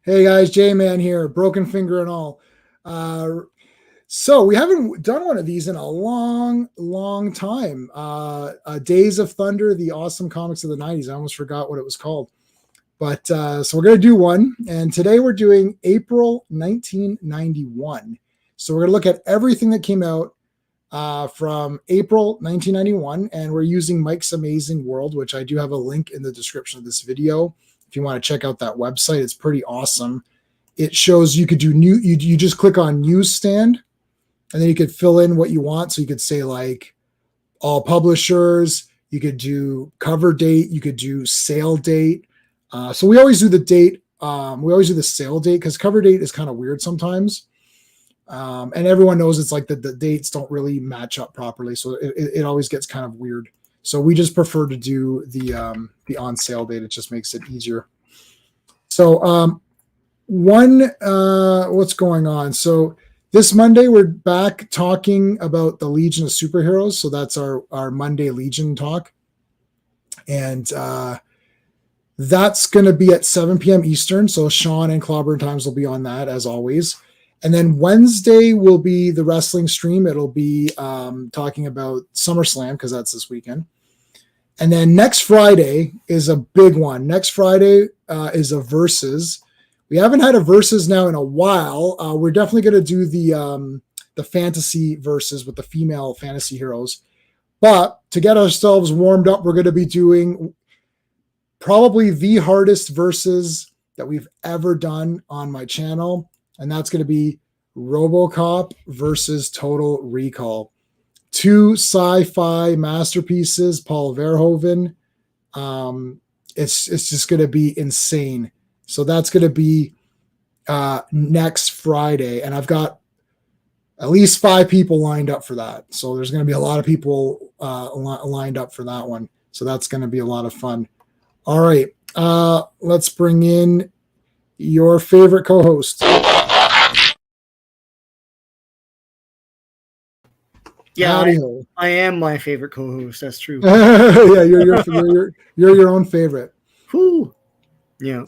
Hey guys, J-Man here, broken finger and all. Uh, so we haven't done one of these in a long time. Days of Thunder, the awesome comics of the 90s. I almost forgot what it was called. But so we're going to do one. And today we're doing April 1991. So we're going to look at everything that came out from April 1991. And we're using Mike's Amazing World, which I do have a link in the description of this video. If you want to check out that website, it's pretty awesome. It shows you could do you just click on newsstand and then you could fill in what you want. So you could say like all publishers, you could do cover date, you could do sale date. So we always do the date. We always do the sale date because cover date is kind of weird sometimes. And everyone knows it's like the dates don't really match up properly. So it always gets kind of weird. So we just prefer to do the on sale date. It just makes it easier. So what's going on? So this Monday we're back talking about the Legion of Superheroes. So that's our Monday Legion talk, and that's going to be at 7 p.m. Eastern. So Sean and Clobberin Times will be on that as always. And then Wednesday will be the wrestling stream. It'll be talking about SummerSlam because that's this weekend. And then next Friday is a big one. Next Friday is a versus. We haven't had a versus now in a while. We're definitely going to do the fantasy versus with the female fantasy heroes. But to get ourselves warmed up, we're going to be doing probably the hardest versus that we've ever done on my channel. And that's going to be RoboCop versus Total Recall. Two sci-fi masterpieces, Paul Verhoeven. It's just going to be insane. So that's going to be next Friday. And I've got at least 5 people lined up for that. So there's going to be a lot of people lined up for that one. So that's going to be a lot of fun. All right. Let's bring in your favorite co-host. Yeah, I am my favorite co-host. That's true. Yeah, you're your own favorite. Whew. Yeah.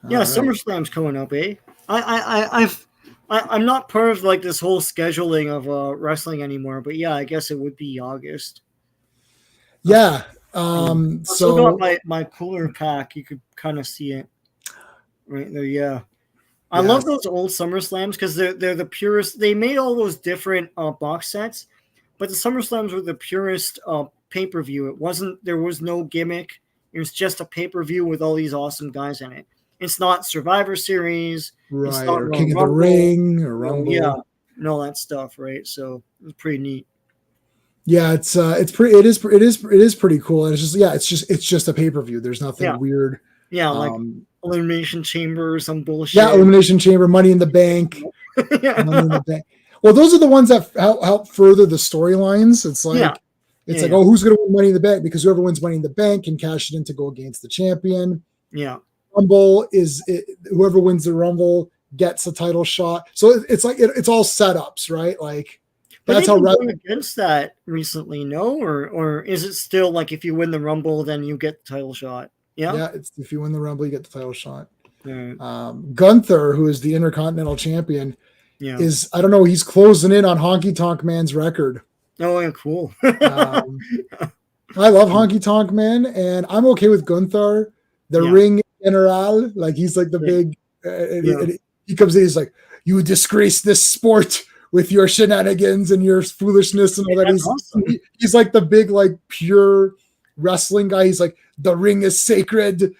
Yeah, right. SummerSlam's coming up, eh? I'm not part of like this whole scheduling of wrestling anymore, but yeah, I guess it would be August. Yeah. So got my cooler pack. You could kind of see it right there. Yeah. I love those old SummerSlams because they're the purest. They made all those different box sets, but the SummerSlams were the purest pay-per-view. There was no gimmick. It was just a pay-per-view with all these awesome guys in it. It's not Survivor Series, right? It's not or King of the Ring, or Rumble, yeah, and all that stuff, right? So it was pretty neat. Yeah, it is pretty cool, and it's just a pay-per-view. There's nothing weird. Yeah, like Elimination Chamber or some bullshit. Yeah, Elimination Chamber, Money in the Bank. Money in the Bank. Well, those are the ones that help further the storylines. It's like oh, who's going to win Money in the Bank? Because whoever wins Money in the Bank can cash it in to go against the champion. Yeah. Rumble whoever wins the Rumble gets a title shot. So it's like it's all setups, right? Like that's how going against that recently, no? Or is it still like if you win the Rumble, then you get the title shot? Yeah, it's if you win the Rumble, you get the title shot. Right. Gunther, who is the Intercontinental Champion, is I don't know, he's closing in on Honky Tonk Man's record. Oh, yeah, cool. I love Honky Tonk Man, and I'm okay with Gunther. The Ring General, like he's like the big. And he comes in, he's like, "You disgrace this sport with your shenanigans and your foolishness and all that." He's like the big, like pure wrestling guy. He's like, the ring is sacred.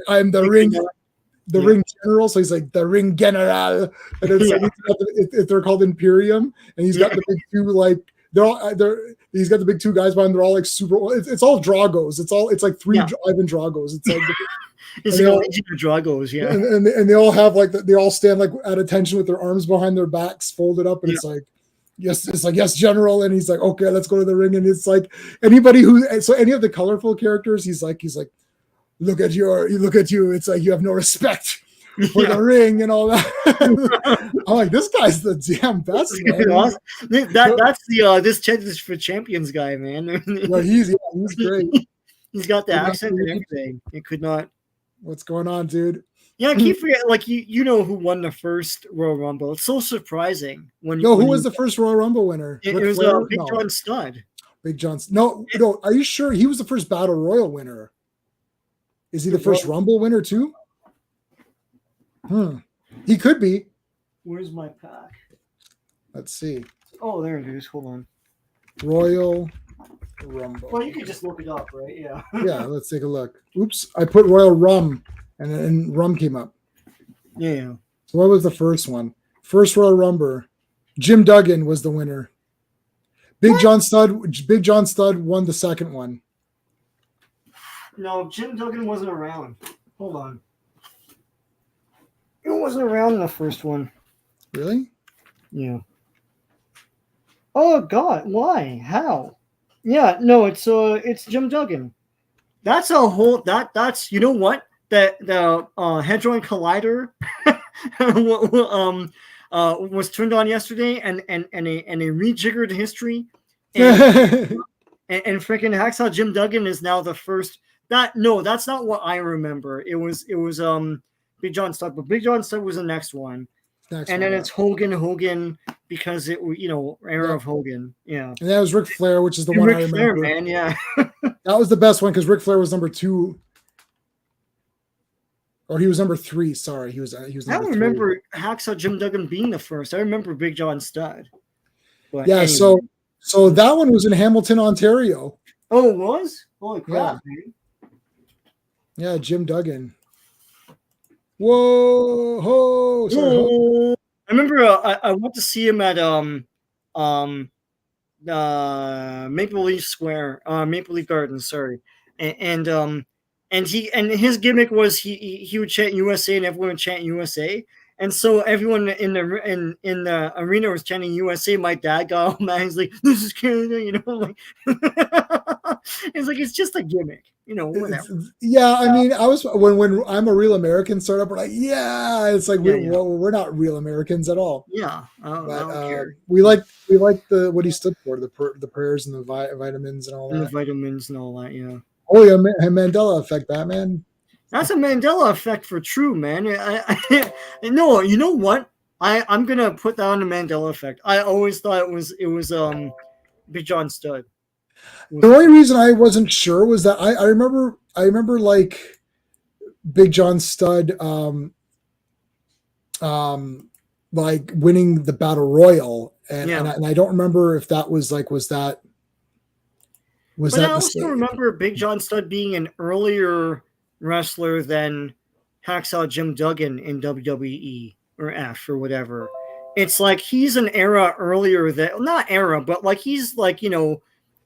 I'm the ring general. So he's like the ring general, and it's they're called Imperium, and he's got the big two like he's got the big 2 guys behind. They're all like super. It's all Dragos. It's like 3 Ivan Dragos. It's like it's a Legion of Dragos, yeah. And they all have like they all stand like at attention with their arms behind their backs folded up, and it's like. Yes, it's like, yes, General, and he's like, okay, let's go to the ring, and it's like any of the colorful characters, he's like, look at you, it's like you have no respect for the ring and all that. I'm like, this guy's the damn best, man. That's the this for champions guy, man. Well, he's great. He's got the accent and everything. It could not. What's going on, dude? Yeah, I keep forgetting. Like you know who won the first Royal Rumble. It's so surprising when. No, when who was the first Royal Rumble winner? it Ric was Flair? Big No, John Studd. Big John. No. Are you sure he was the first Battle Royal winner? Is he the first Rumble winner too? He could be. Where's my pack? Let's see. Oh, there it is. Hold on. Royal Rumble. Well, you can just look it up, right? Yeah. Yeah, let's take a look. Oops, I put Royal Rum, and then Rum came up. Yeah. So what was the first one? First Royal Rumble. Jim Duggan was the winner. Big John Studd won the second one. No, Jim Duggan wasn't around. Hold on. He wasn't around in the first one. Really? Yeah. Oh God! Why? How? Yeah. No, it's Jim Duggan. That's a whole that's you know what the Hadron Collider was turned on yesterday and a rejiggered history and freaking Hacksaw Jim Duggan is now the first. That's not what I remember. It was Big John Studd, but Big John Studd was the next one. Then it's Hogan because it era of Hogan. Yeah. And that was Ric Flair, which is the one I remember. Flair, man, yeah. That was the best one because Ric Flair was number 2. Or he was number 3. Sorry, he was. I don't remember Hacksaw Jim Duggan being the first. I remember Big John Studd. But yeah, anyway. So that one was in Hamilton, Ontario. Oh, it was? Holy crap! Yeah, yeah, Jim Duggan. Whoa! Sorry. I remember I went to see him at Maple Leaf Square, Maple Leaf Gardens. Sorry, and his gimmick was he would chant USA and everyone would chant USA, and so everyone in the arena was chanting USA. My dad got all mad. He's like, "This is Canada," like. It's like it's just a gimmick, whatever. Yeah, I mean, I was when I'm a real American startup, we're like, yeah, it's like we're not real Americans at all. Yeah, I don't care. We like the what he stood for, the prayers and the vitamins and all that. And the vitamins and all that, yeah. Oh yeah, Mandela effect, Batman. That's a Mandela effect for true, man. No, you know what? I'm gonna put that on the Mandela effect. I always thought it was Big John Studd. The only reason I wasn't sure was that I remember like Big John Studd like winning the Battle Royal and I don't remember if that was like I also remember Big John Studd being an earlier wrestler than Hacksaw Jim Duggan in WWE or F or whatever. It's like he's an era earlier not era, but like he's like,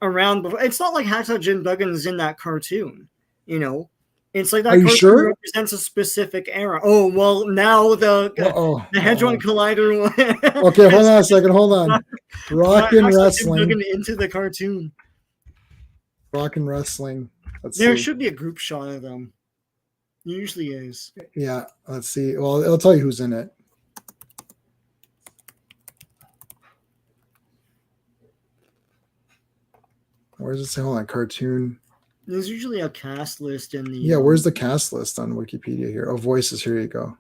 around before. It's not like Hacksaw Jim Duggan is in that cartoon, It's like that cartoon represents a specific era. Oh well, now the Hadron Collider. Okay, hold on a second. Hold on. Rockin' Wrestling Jim Duggan into the cartoon. Rockin' Wrestling. There should be a group shot of them. Usually is. Yeah, let's see. Well, it'll tell you who's in it. Where does it say? Hold on, cartoon. There's usually a cast list in the. Yeah, where's the cast list on Wikipedia here? Oh, voices. Here you go.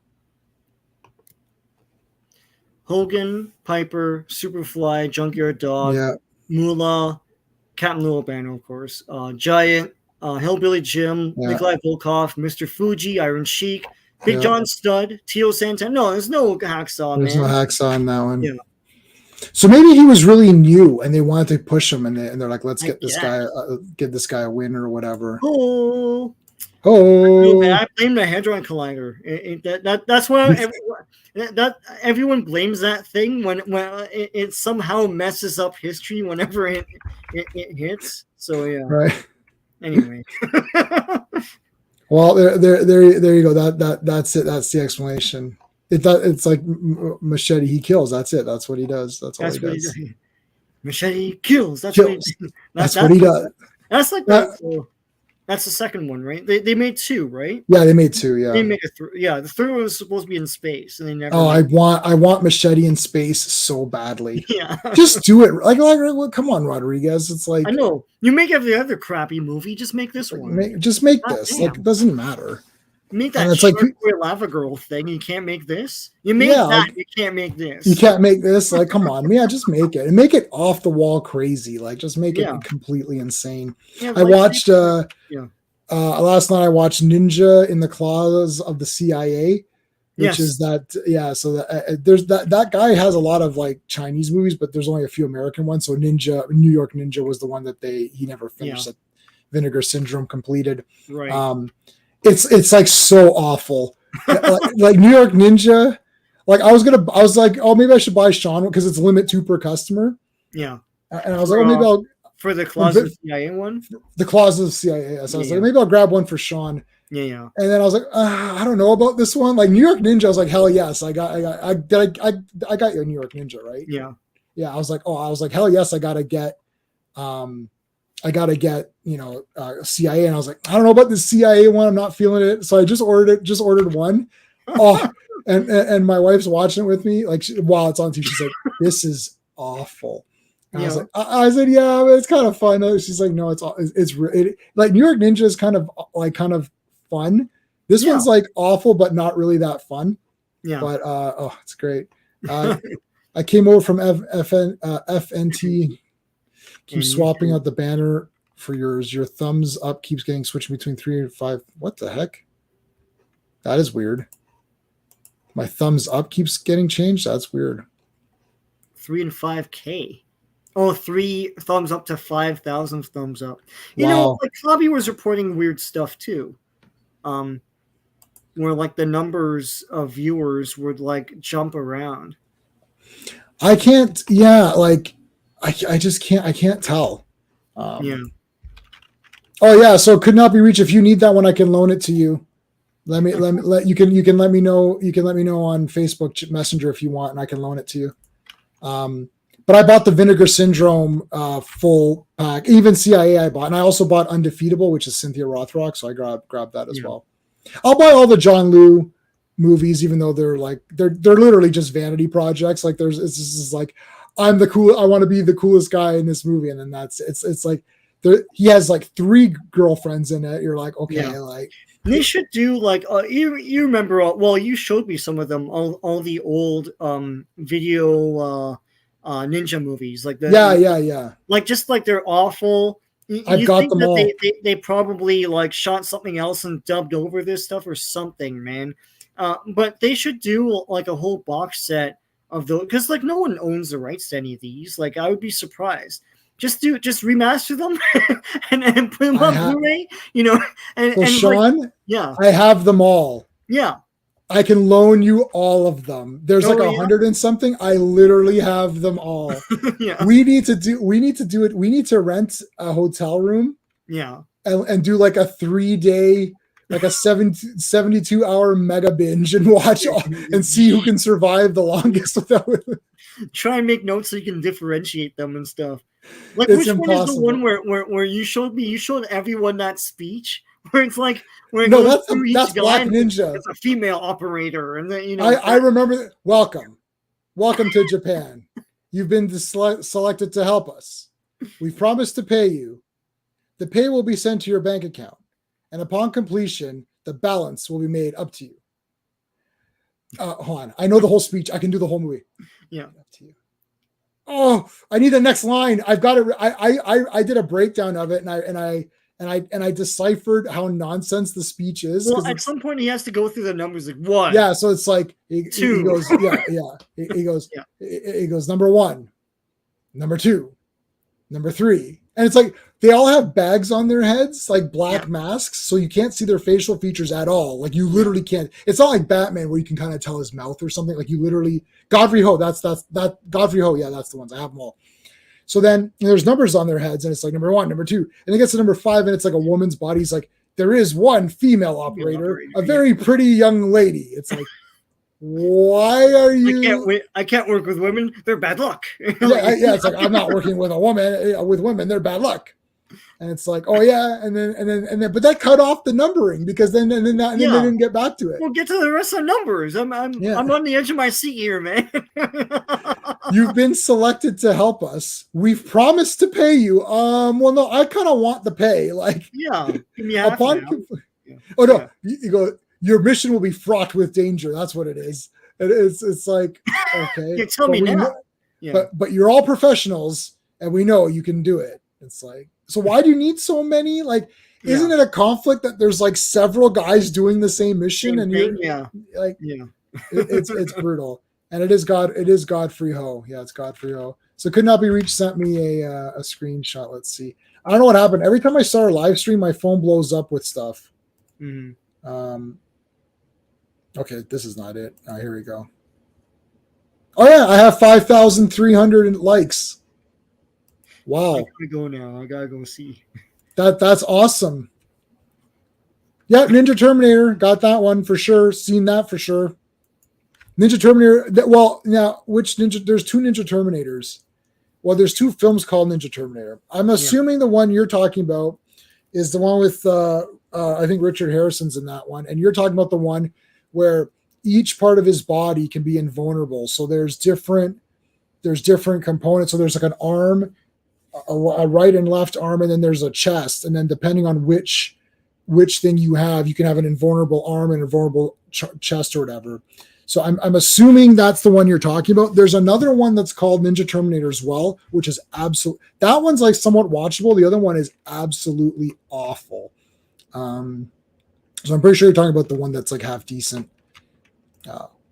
Hogan, Piper, Superfly, Junkyard Dog, Moolah, Captain Little Band, of course, Giant, Hillbilly Jim, Nikolai Volkov, Mr. Fuji, Iron Sheik, Big John Studd, Tio Santana. No, there's no Hacksaw, There's no Hacksaw in that one. Yeah. So maybe he was really new, and they wanted to push him, and they're like, "Let's get this guy a win or whatever." Oh, I blame the Hadron Collider. That's why everyone blames that thing when it somehow messes up history whenever it hits. So yeah. Right. Anyway. Well, there you go. That's it. That's the explanation. It's like Machete. He kills. That's it. That's what he does. That's all he does. Machete kills. That's what he does. That's like that. That's the second one, right? They made 2, right? Yeah, they made 2. Yeah, they made the third one was supposed to be in space, and they never. Oh, I want Machete in space so badly. Yeah, just do it. Like, come on, Rodriguez. It's like I know you make every other crappy movie. Just make this one. Just make this. Like, it doesn't matter. Make that it's like lava girl thing. You can't make this. You make Yeah, that. like, You can't make this. you can't make this. Like, come on, yeah, just make it and make it off the wall crazy. Like, just make it completely insane. Yeah, I watched yeah. Last night I watched Ninja in the Claws of the CIA, which is that, yeah. So that, there's that guy has a lot of like Chinese movies, but there's only a few American ones. So New York Ninja was the one that he never finished. That Vinegar Syndrome completed. Right. It's like so awful. like New York Ninja. Like I was like, oh, maybe I should buy Sean because it's limit 2 per customer. Yeah. And I was like, oh, maybe I'll. For the Claws of CIA one? The Claws of CIA. So I was like, maybe I'll grab one for Sean. Yeah. And then I was like, I don't know about this one. Like New York Ninja, I was like, hell yes, I got you a New York Ninja, right? Yeah. Yeah. I was like, hell yes, I gotta get, CIA. And I was like, I don't know about the CIA one. I'm not feeling it. So I just ordered one. Oh, and my wife's watching it with me. Like while it's on TV, she's like, this is awful. And I was like, I said, yeah, but it's kind of fun. She's like, no, it's like New York Ninja is kind of fun. This one's like awful, but not really that fun. Yeah. But it's great. I came over from FNT. Keep swapping out the banner for yours. Your thumbs up keeps getting switching between 3 and 5. What the heck? That is weird. My thumbs up keeps getting changed. That's weird. 3 and 5K. Oh, 3 thumbs up to 5,000 thumbs up. You know, like Clobberin was reporting weird stuff too. Where like the numbers of viewers would like jump around. I can't. Yeah, like I just can't. I can't tell. Yeah. Oh yeah. So it could not be reached. If you need that one, I can loan it to you. You can let me know. You can let me know on Facebook Messenger if you want, and I can loan it to you. But I bought the Vinegar Syndrome full pack. Even CIA I bought, and I also bought Undefeatable, which is Cynthia Rothrock. So I grabbed that as well. I'll buy all the John Liu movies, even though they're literally just vanity projects. Like it's just like I'm the cool. I want to be the coolest guy in this movie, and then it's like he has like 3 girlfriends in it. You're like, okay, like. They should do like you remember you showed me some of them, all the old video ninja movies like like just like they're awful. I've got them all. They probably like shot something else and dubbed over this stuff or something, man. But they should do like a whole box set of those because like no one owns the rights to any of these. Like I would be surprised. Just remaster them and put them on Blu-ray, you know. And Sean, like, yeah, I have them all. Yeah, I can loan you all of them. There's like 100 and something. I literally have them all. Yeah. We need to do it. We need to rent a hotel room. Yeah, and do like a 3-day, like a 72-hour mega binge and watch and see who can survive the longest without. Try and make notes so you can differentiate them and stuff. Like it's which impossible. one is the one where you showed everyone that speech where it's like where that's Black Ninja. It's a female operator, and then I remember. Welcome to Japan. You've been selected to help us. We've promised to pay you. The pay will be sent to your bank account, and upon completion, the balance will be made up to you. Hold on, I know the whole speech. I can do the whole movie. Yeah. Up to you. Oh, I need the next line. I've got it. I did a breakdown of it, and I deciphered how nonsense the speech is. Well, at some point he has to go through the numbers like 1. Yeah, so it's like 2. He goes, He goes number 1, number 2, number 3, and it's like they all have bags on their heads, like black masks, so you can't see their facial features at all. Like you literally can't. It's not like Batman where you can kind of tell his mouth or something. Like you literally Godfrey Ho. That's Godfrey Ho. Yeah, that's the ones. I have them all. So then there's numbers on their heads, and it's like number 1, number 2, and it gets to number 5, and it's like a woman's body. It's like there is one female operator, a very pretty young lady. It's like, why are you? I can't work with women. They're bad luck. It's like I'm not working with a woman. With women, they're bad luck. And it's like, oh yeah, and then, but that cut off the numbering because then they didn't get back to it. We'll get to the rest of the numbers. I'm on the edge of my seat here, man. You've been selected to help us. We've promised to pay you. Well, no, I kind of want the pay. Like, yeah, upon. Oh no, you your mission will be fraught with danger. That's what it is. It's like, okay, you tell me now. Yeah. But you're all professionals, and we know you can do it. It's like, so why do you need so many? Like, isn't it a conflict that there's like several guys doing the same mission, and you're like, it's brutal. And it is Godfrey Ho. Yeah, it's Godfrey Ho. So Could Not Be Reached sent me a screenshot. Let's see. I don't know what happened. Every time I start a live stream, my phone blows up with stuff. Okay, this is not it. Here we go. Oh yeah, I have 5,300 likes. Wow. I gotta go now. I gotta go see. That's awesome. Yeah, Ninja Terminator, got that one for sure. Seen that for sure. Ninja Terminator. Well, now which Ninja? There's two Ninja Terminators. Well, there's two films called Ninja Terminator. I'm assuming the one you're talking about is the one with I think Richard Harrison's in that one, and you're talking about the one where each part of his body can be invulnerable. So there's different components. So there's like an arm, a right and left arm, and then there's a chest. And then depending on which thing you have, you can have an invulnerable arm and invulnerable chest or whatever. So I'm assuming that's the one you're talking about. There's another one that's called Ninja Terminator as well, which is that one's like somewhat watchable. The other one is absolutely awful. So I'm pretty sure you're talking about the one that's like half decent.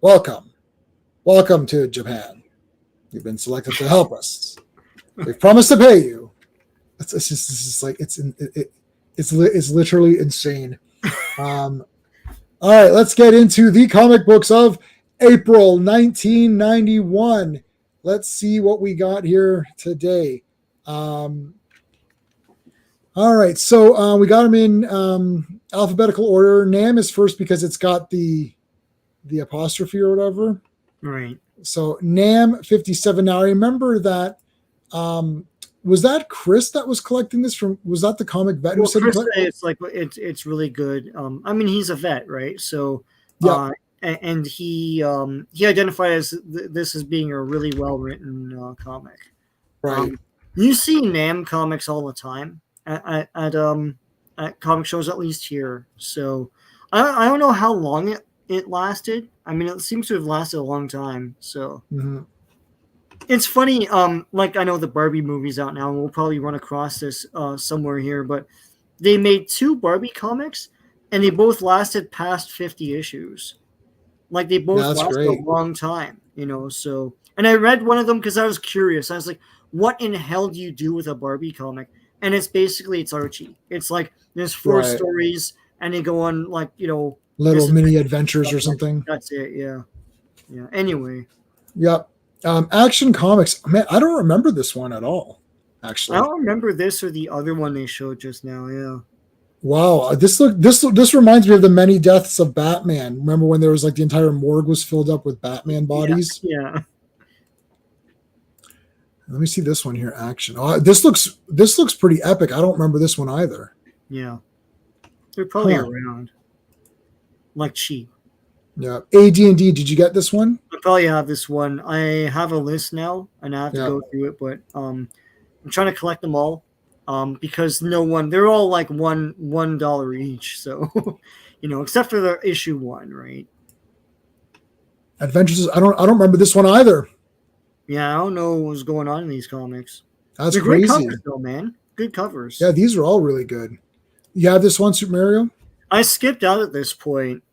Welcome to Japan. You've been selected to help us. We've promised to pay you. It's just like it's literally insane. All right, let's get into the comic books of April 1991. Let's see what we got here today. All right, so we got them in alphabetical order. Nam is first because it's got the apostrophe or whatever. Right. So Nam 57. Now I remember that. Was that Chris that was collecting this from? Was that the comic vet who said Chris, it's really good. I mean, he's a vet, right? So yeah. And he identified this as being a really well written comic. Right. You see Nam comics all the time at comic shows, at least here. So I don't know how long it lasted. I mean, it seems to have lasted a long time. So. Mm-hmm. It's funny, like I know the Barbie movie's out now, and we'll probably run across this somewhere here, but they made two Barbie comics, and they both lasted past 50 issues. Like, they both lasted a long time, so... And I read one of them because I was curious. I was like, what in hell do you do with a Barbie comic? And it's Archie. It's like, there's four stories, and they go on, like, little mini adventures or something. That's it, yeah. Yeah, anyway. Yep. Action Comics, man, I don't remember this one at all. Actually, I don't remember this or the other one they showed just now. Yeah. Wow, this reminds me of the many deaths of Batman. Remember when there was like the entire morgue was filled up with Batman bodies? Yeah. Let me see this one here. Action. Oh, this looks pretty epic. I don't remember this one either. Yeah, they're probably around, like cheap. Yeah. AD&D, did you get this one? I probably have this one. I have a list now, and I have to go through it, but I'm trying to collect them all because they're all like $1 each. So, except for the issue 1, right? Adventures. I don't remember this one either. Yeah, I don't know what's going on in these comics. That's crazy. Great covers, though, man. Good covers. Yeah, these are all really good. You have this one, Super Mario? I skipped out at this point.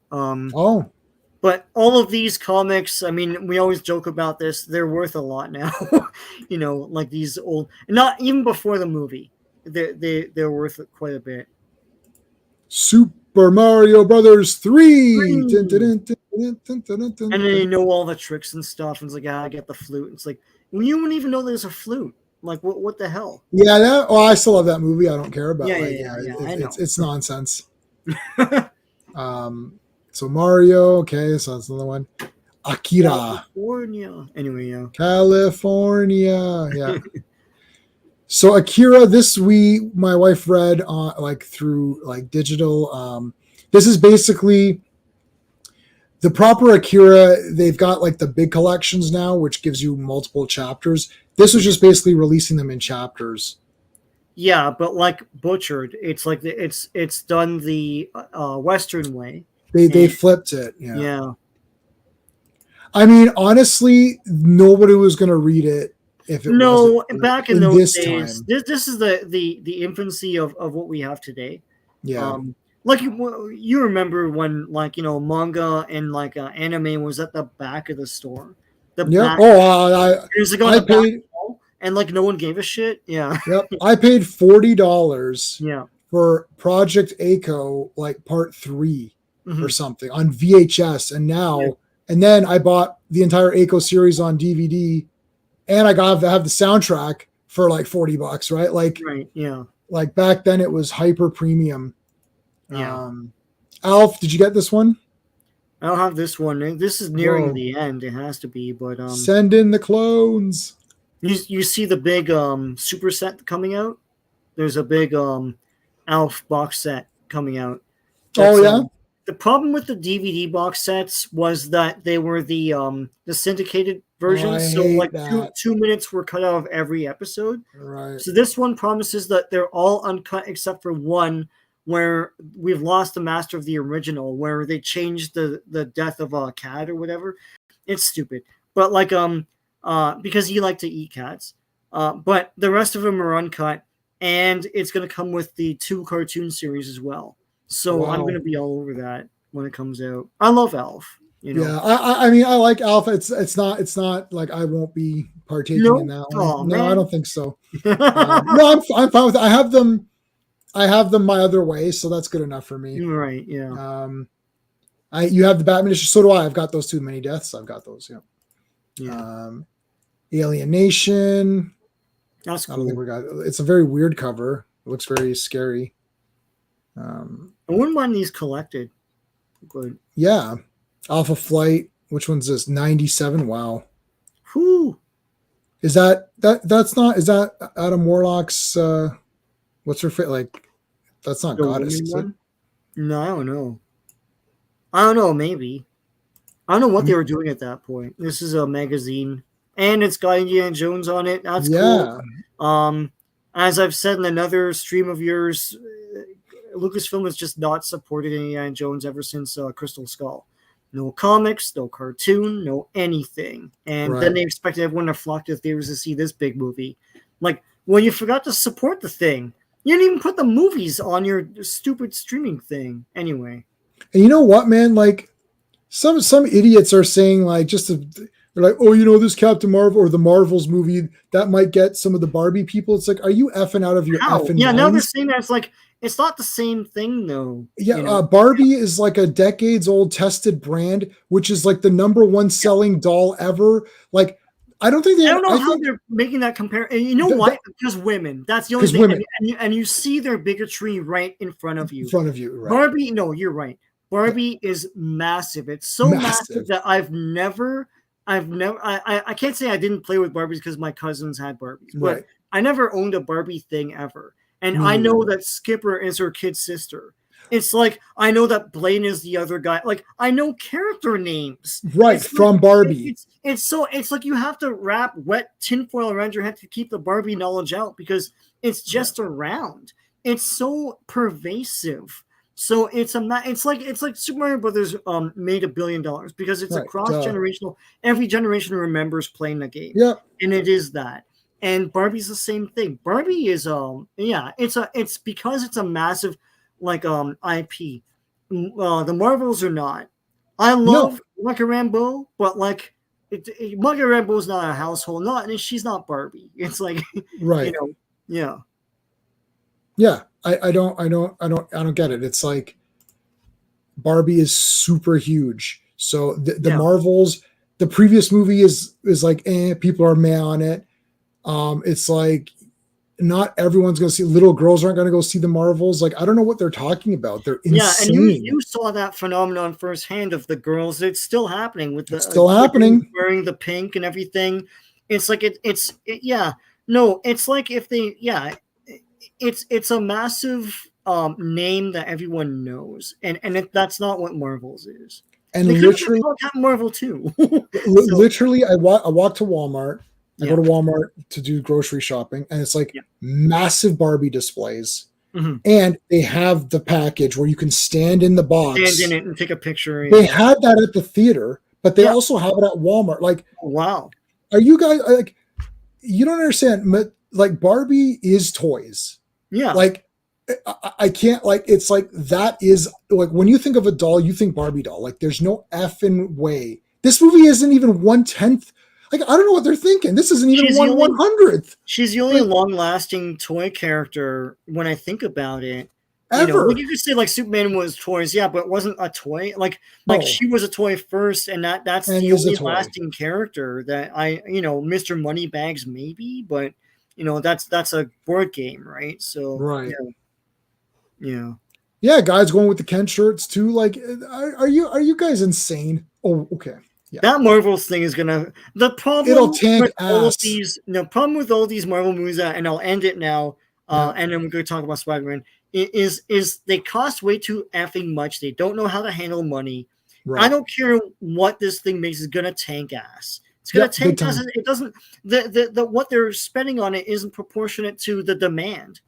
But all of these comics, I mean, we always joke about this. They're worth a lot now. Like these old, not even before the movie. They're worth quite a bit. Super Mario Brothers 3. And then you know all the tricks and stuff. And it's like, I get the flute. It's like, you wouldn't even know there's a flute. Like, what the hell? Yeah, I still love that movie. I don't care about it. It's nonsense. So Mario, okay, so that's another one. Akira. California. Anyway, yeah. California, yeah. So Akira, my wife read on through digital. This is basically the proper Akira. They've got like the big collections now, which gives you multiple chapters. This was just basically releasing them in chapters. Yeah, but like butchered, it's like it's done the Western way. They flipped it. Yeah. I mean, honestly, nobody was going to read it if it wasn't back in those this days. time. This is the infancy of what we have today. Yeah. Like you remember when, like, you know, manga and like anime was at the back of the store. The Yep. back. Oh, I paid. And like no one gave a shit. Yeah. Yep. I paid $40. Yeah. For Project Echo, like part 3 Mm-hmm. or something on VHS, and then I bought the entire Echo series on DVD, and I got to have the soundtrack for like $40, right? Like, right. Yeah. Like back then, it was hyper premium. Yeah. Alf, did you get this one? I don't have this one. This is nearing the end. It has to be, but send in the clones. You see the big super set coming out? There's a big Alf box set coming out. The problem with the DVD box sets was that they were the syndicated versions, so like 2 minutes were cut out of every episode. Right. So this one promises that they're all uncut except for one where we've lost the master of the original, where they changed the death of a cat or whatever. It's stupid, but like because he liked to eat cats. But the rest of them are uncut, and it's going to come with the 2 cartoon series as well. So I'm going to be all over that when it comes out. I love Alf. You know? Yeah, I mean, I like Alf. It's not like I won't be partaking in that one. Oh, no, man. I don't think so. No, I'm fine with it. I have them my other way, so that's good enough for me. Right. Yeah. You have the Batman issue. So do I. I've got those Too Many Deaths. I've got those. Yeah. Alien Nation. That's cool. I don't think it's a very weird cover. It looks very scary. I wouldn't mind these collected. Good. Yeah. Alpha Flight. Which one's this? 97. Wow. Whoo. Is that's not, is that Adam Warlock's, what's her fit? Like, that's not Goddess, is it? No, I don't know. Maybe. I don't know what they were doing at that point. This is a magazine, and it's got Indiana Jones on it. That's cool. As I've said in another stream of yours, Lucasfilm has just not supported Indiana Jones ever since Crystal Skull. No comics, no cartoon, no anything. And then they expected everyone to flock to theaters to see this big movie. Like, well, you forgot to support the thing. You didn't even put the movies on your stupid streaming thing. Anyway. And you know what, man? Like, some idiots are saying, like, they're like, oh, you know, this Captain Marvel or the Marvels movie that might get some of the Barbie people. It's like, are you effing out of your effing Yeah, minds? now they're saying that it's like, it's not the same thing, though. Yeah, you know? Barbie is like a decades-old tested brand, which is like the #1 selling doll ever. Like, I don't know how they're making that comparison. You know why? Because women. That's the only thing. Women. And you see their bigotry right in front of you. Right. Barbie, no, you're right. Barbie is massive. It's so massive that I can't say I didn't play with Barbies because my cousins had Barbies, but I never owned a Barbie thing ever. And I know that Skipper is her kid sister. It's like, I know that Blaine is the other guy. Like, I know character names. Right, from Barbie. It's like you have to wrap wet tinfoil around your head to keep the Barbie knowledge out because it's just around. It's so pervasive. So it's like Super Mario Brothers made $1 billion because it's a cross-generational. Every generation remembers playing the game. Yeah. And it is that. And Barbie's the same thing. Barbie is it's because it's a massive IP. The Marvels are not. I love Monica Rambeau, but like Monica Rambeau is not a household. She's not Barbie. It's like right. Yeah. I don't get it. It's like Barbie is super huge. So the Marvels, the previous movie is like people are meh on it. It's like not everyone's going to see. Little girls aren't going to go see the Marvels. Like, I don't know what they're talking about. They're insane. Yeah, and you saw that phenomenon firsthand of the girls. It's still happening with it's still happening. Wearing the pink and everything. It's like it's like if they it's a massive name that everyone knows, and that's not what Marvels is. And literally, Marvel too. Literally, I walk to Walmart. I go to Walmart to do grocery shopping, and it's like massive Barbie displays. Mm-hmm. And they have the package where you can stand in the box. Stand in it and take a picture. They had that at the theater, but they Yeah. also have it at Walmart. Like, wow. are you guys like? You don't understand. Like Barbie is toys. Yeah. Like I can't like. It's like that is like when you think of a doll, you think Barbie doll. Like there's no effing way. This movie isn't even 1/10. Like I don't know what they're thinking. This isn't even 1/100th. She's the only long-lasting toy character when I think about it. Ever. You could say like Superman was toys, yeah, but it wasn't a toy. Like she was a toy first, and that's the only lasting character that Mr. Moneybags maybe, but that's a board game, right? So right. Yeah, guys going with the Ken shirts too. Like, are you guys insane? Oh, okay. Yeah. That Marvels thing is gonna it'll tank ass. Problem with all these Marvel movies, and I'll end it now. And then we're going to talk about Spider-Man. Is they cost way too effing much. They don't know how to handle money. Right. I don't care what this thing makes. Is going to tank ass. It's going to tank ass. It doesn't. The what they're spending on it isn't proportionate to the demand.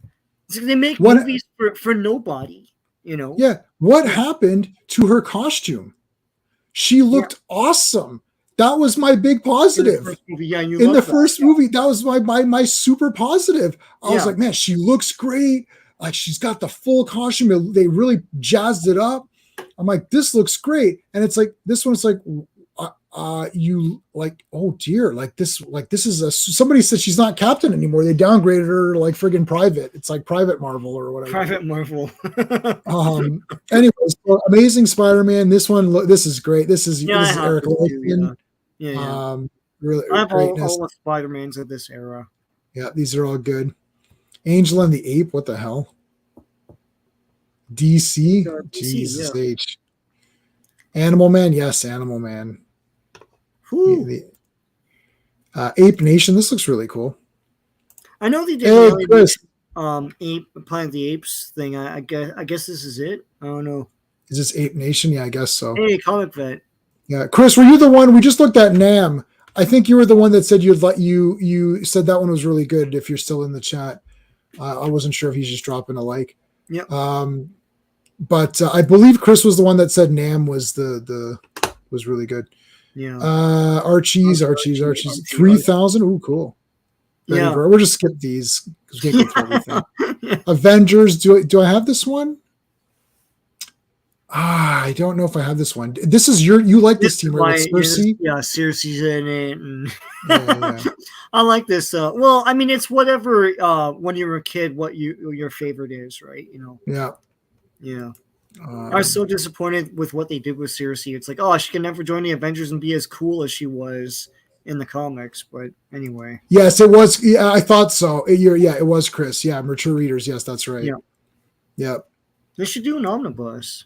They make movies for nobody. Yeah. What happened to her costume? She looked awesome. That was my big positive. In the first movie, that was my super positive. I was like, man, she looks great. Like she's got the full costume. They really jazzed it up. I'm like, this looks great. And it's like this one's like, you like, oh dear, like this is somebody said she's not Captain anymore. They downgraded her to like friggin' Private. It's like Private Marvel or whatever. Private Marvel. Anyways, so Amazing Spider-Man. This is great. This is Eric Larson. Really I have all the Spider-Mans of this era. Yeah, these are all good. Angel and the Ape. What the hell? DC. Jesus H. Animal Man. Yes, Animal Man. Ape Nation. This looks really cool. I know they did Ape Planet of the Apes thing. I guess this is it. I don't know. Is this Ape Nation? Yeah, I guess so. Hey, Comic Vet. Yeah, Chris, were you the one we just looked at? Nam. I think you were the one that said you said that one was really good. If you're still in the chat, I wasn't sure if he's just dropping a like. Yeah. But I believe Chris was the one that said Nam was was really good. Yeah. Archie's 3,000. Ooh, cool. Yeah. We'll just skip these because we can't go through everything. Avengers. Do I have this one? I don't know if I have this one. This is you like this team, right? Cersei? Yeah, Cersei's in it. And yeah. I like this. Well, I mean, it's whatever when you were a kid, what your favorite is, right? Yeah. Yeah. I was so disappointed with what they did with Cersei. It's like, oh, she can never join the Avengers and be as cool as she was in the comics. But anyway. Yes, it was. Yeah, I thought so. It was Chris. Yeah, mature readers. Yes, that's right. Yeah. Yeah. They should do an omnibus.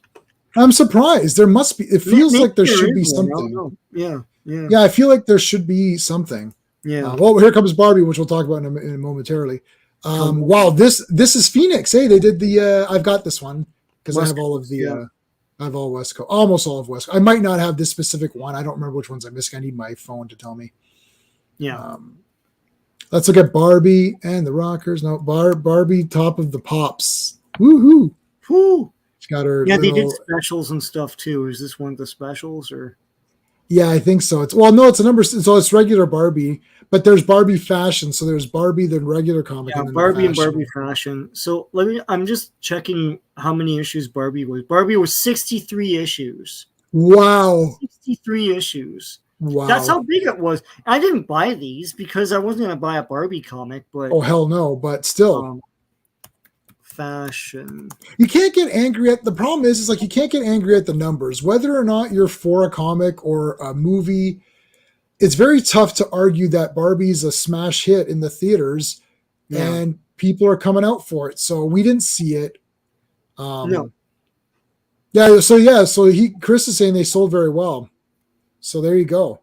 I'm surprised. There must be. It feels like there should be something. Yeah. Yeah, I feel like there should be something. Yeah. Well, here comes Barbie, which we'll talk about in momentarily. Wow, this is Phoenix. Hey, they did the. I've got this one because I have all of the. I have all West Coast, almost all of West Coast. I might not have this specific one. I don't remember which ones I'm missing. I need my phone to tell me. Yeah. Let's look at Barbie and the Rockers. No, Barbie, Top of the Pops. Woohoo! Woo! She got her. Yeah, they did specials and stuff too. Is this one of the specials or? Yeah, I think so. It's a number. So it's regular Barbie, but there's Barbie fashion. So there's Barbie, the regular comic. Yeah, and then Barbie and Barbie fashion. So I'm just checking how many issues Barbie was. Barbie was 63 issues. Wow. 63 issues. Wow. That's how big it was. I didn't buy these because I wasn't going to buy a Barbie comic, but oh hell no! But still. Fashion. You can't get angry at the problem is like you can't get angry at the numbers, whether or not you're for a comic or a movie. It's very tough to argue that Barbie's a smash hit in the theaters, and people are coming out for it. So we didn't see it. No. Yeah. So Chris is saying they sold very well. So there you go.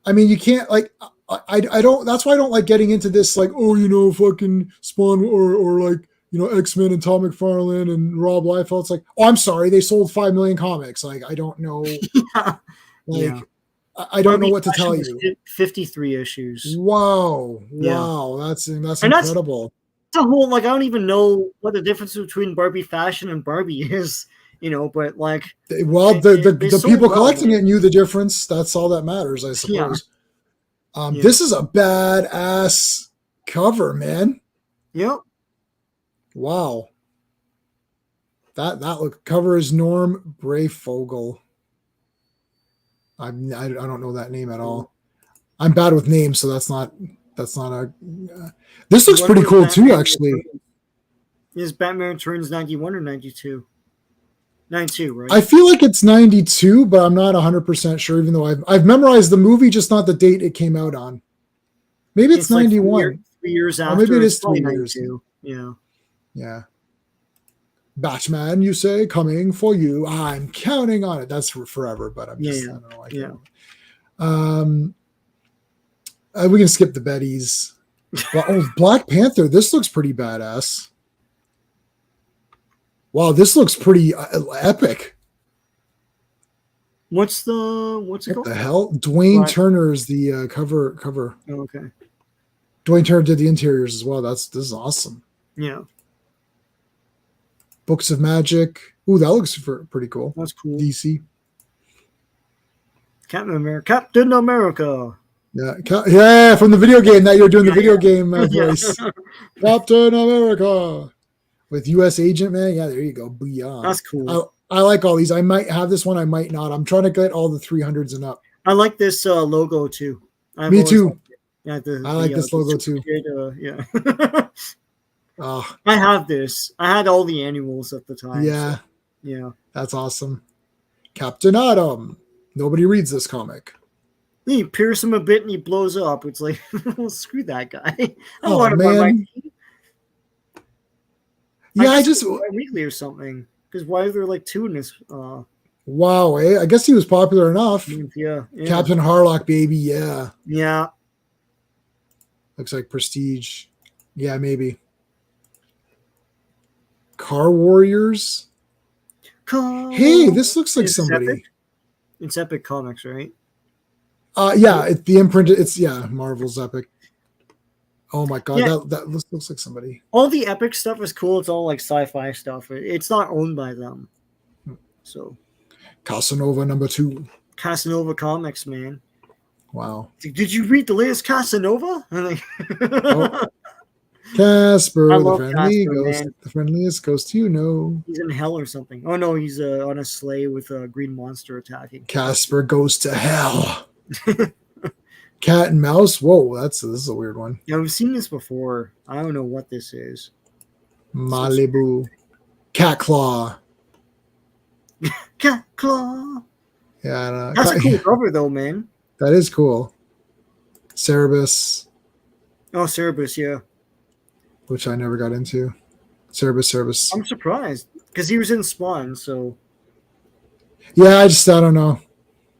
I mean, you can't like. I don't. That's why I don't like getting into this. Like, oh, fucking Spawn or like. X-Men and Todd McFarlane and Rob Liefeld. It's like, oh, I'm sorry, they sold 5 million comics. Like, I don't know. I don't know what to tell you. 53 issues. Wow, that's incredible. a whole like I don't even know what the difference between Barbie fashion and Barbie is, but like, well, they the sold people well, collecting man. it knew the difference. That's all that matters, I Yeah, suppose. yeah, This is a badass cover, man. yep. Wow. That look cover is Norm Brayfogle. I don't know that name at all. I'm bad with names, so that's not a. This looks pretty cool too, actually. Is Batman Returns 91 or 92? 92, right? I feel like it's 92, but I'm not 100% sure. Even though I've memorized the movie, just not the date it came out on. Maybe it's 91. Like 3 years after. Or maybe it is it's 3 years. 92. Yeah. Yeah. Batman, you say, coming for you. I'm counting on it. That's for forever, but I'm just, I don't know. We can skip the Bettys. Well, Black Panther. This looks pretty badass. Wow, this looks pretty epic. What's it called? What the hell? Dwayne Turner is the cover. Oh, okay. Dwayne Turner did the interiors as well. This is awesome. Yeah. Books of Magic. Ooh, that looks pretty cool. That's cool. DC. Captain America. Yeah, from the video game that you're doing the video game voice. Captain America with U.S. Agent, man. Yeah, there you go. Beyond. That's cool. I like all these. I might have this one. I might not. I'm trying to get all the 300s and up. I like this logo too. Me too. I like this logo too. Yeah. Oh, I have this. I had all the annuals at the time. Yeah. So, yeah. That's awesome. Captain Atom. Nobody reads this comic. He pierces him a bit and he blows up. It's like, well, screw that guy. I Oh, want man. Yeah, I just weekly or something. Because why are there like two in this? Wow, I guess he was popular enough. Yeah. Captain Harlock, baby. Yeah. Yeah. Looks like Prestige. Yeah, maybe. Car Warriors. Hey, this looks like somebody. It's Epic Comics, right? Yeah, the imprint. It's Marvel's Epic. Oh my god, that looks like somebody. All the Epic stuff is cool. It's all like sci-fi stuff. It's not owned by them. So Casanova #2. Casanova Comics, man. Wow. Did you read the latest Casanova? Casper, the friendly ghost, man. The friendliest ghost you know. He's in hell or something. Oh no, he's on a sleigh with a green monster attacking. Casper goes to hell. Cat and mouse. Whoa, this is a weird one. Yeah, we've seen this before. I don't know what this is. Malibu. Cat Claw. Cat Claw. Yeah, that's a cool cover though, man. That is cool. Cerebus. Oh, Cerebus, yeah. Which I never got into. Cerebus. I'm surprised because he was in Spawn, so. Yeah, I don't know.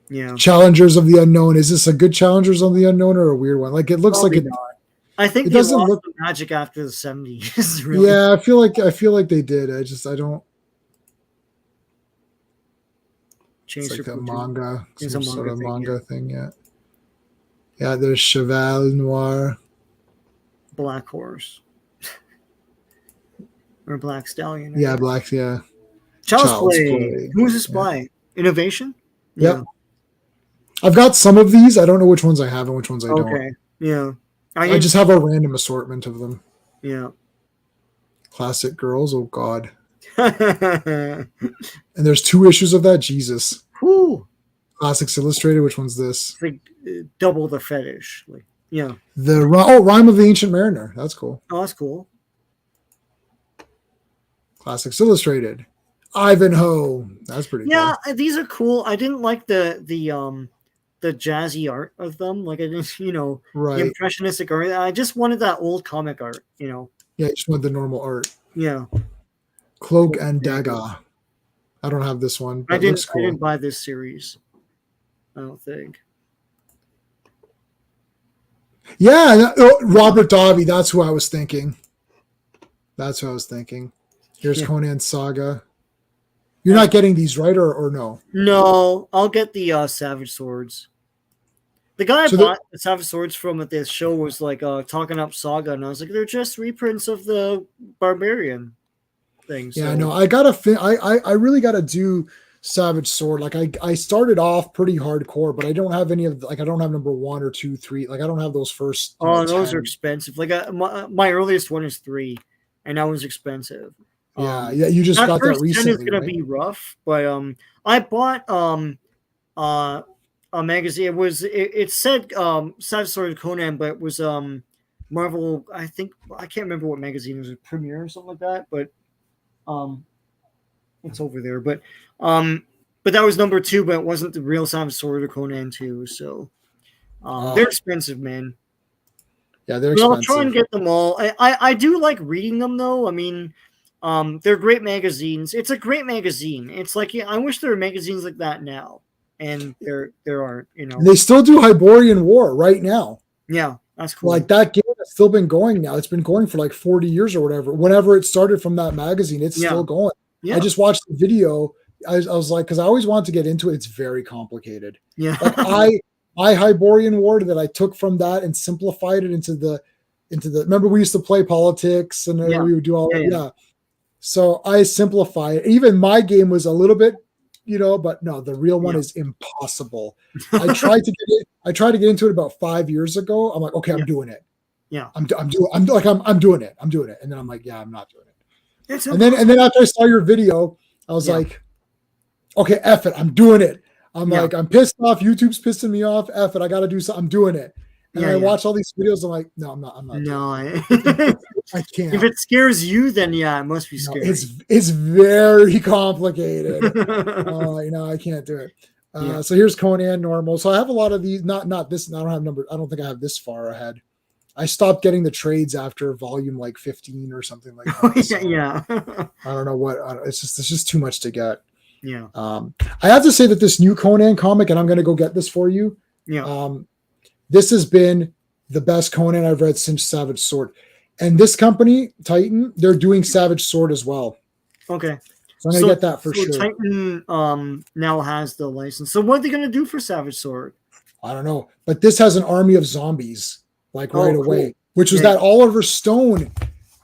Yeah. Challengers of the Unknown. Is this a good Challengers of the Unknown or a weird one? Like it looks Probably like it. Not. I think it they doesn't lost look the magic after the 70s. Really. Yeah, I feel like they did. I don't. It's like a manga, some sort of manga thing. Yeah. Yeah, there's Cheval Noir. Black Horse. Or Black Stallion. Right? Yeah, Black. Yeah. Child's Play. Who's this by? Innovation. Yep. Yeah. I've got some of these. I don't know which ones I have and which ones I don't. Okay. Yeah. I just have a random assortment of them. Yeah. Classic Girls. Oh God. And there's 2 issues of that. Jesus. Whew. Classics Illustrated. Which one's this? It's like double the fetish. Like, yeah. Rhyme of the Ancient Mariner. That's cool. Oh, that's cool. Classics Illustrated. Ivanhoe. That's pretty cool. Yeah, these are cool. I didn't like the jazzy art of them. Like I didn't, right. The impressionistic art. I just wanted that old comic art, Yeah, you just want the normal art. Yeah. Cloak and Dagger. I don't have this one. I didn't buy this series. I don't think. Yeah, Robert Davi. That's who I was thinking. Here's Conan Saga. You're not getting these, right? Or no? No, I'll get the Savage Swords. The guy I bought the Savage Swords from at this show was like talking up Saga, and I was like, they're just reprints of the Barbarian thing. So. Yeah, no, I really gotta do Savage Sword. Like I started off pretty hardcore, but I don't have any of I don't have number 1 or 2, 3. Like I don't have those first. Those 10. are expensive. Like my earliest one is 3, and that was expensive. Yeah, you just got that recently. 10 is gonna be rough, but I bought a magazine. It said Savage Sword Conan, but it was Marvel. I can't remember what magazine it was, Premiere or something like that. But it's over there. But that was number 2, but it wasn't the real Savage Sword or Conan 2. So they're expensive, man. Yeah, they're expensive. I'll try and get them all. I do like reading them though. I mean, they're great magazines. It's a great magazine. It's like I wish there were magazines like that now. And there aren't, They still do Hyborian War right now. Yeah, that's cool. Like that game has still been going now. It's been going for like 40 years or whatever. Whenever it started from that magazine, it's still going. Yeah. I just watched the video. I was like, because I always wanted to get into it. It's very complicated. Yeah. Like I Hyborian War that I took from that and simplified it into the. Remember we used to play politics and we would do all that. Yeah. So I simplify it. Even my game was a little bit. But no, the real one is impossible. I tried to get into it about 5 years ago. I'm like, okay, I'm doing it. Yeah. I'm doing it. And then I'm like, yeah, I'm not doing it. And then after I saw your video, I was like, okay, F it. I'm doing it. I'm like, I'm pissed off. YouTube's pissing me off. F it. I got to do something. I'm doing it. And I watch all these videos. I'm like, no, I'm not. No, I can't. If it scares you, then it must be scary. It's very complicated. I can't do it. So here's Conan normal. So I have a lot of these. Not this. I don't have number. I don't think I have this far ahead. I stopped getting the trades after volume like 15 or something like that. So I don't know what. It's just too much to get. Yeah. I have to say that this new Conan comic, and I'm going to go get this for you. Yeah. This has been the best Conan I've read since Savage Sword. And this company, Titan, they're doing Savage Sword as well. Okay. So I'm going to get that for sure. Titan now has the license. So what are they going to do for Savage Sword? I don't know. But this has an army of zombies, right away, cool. Which was that Oliver Stone.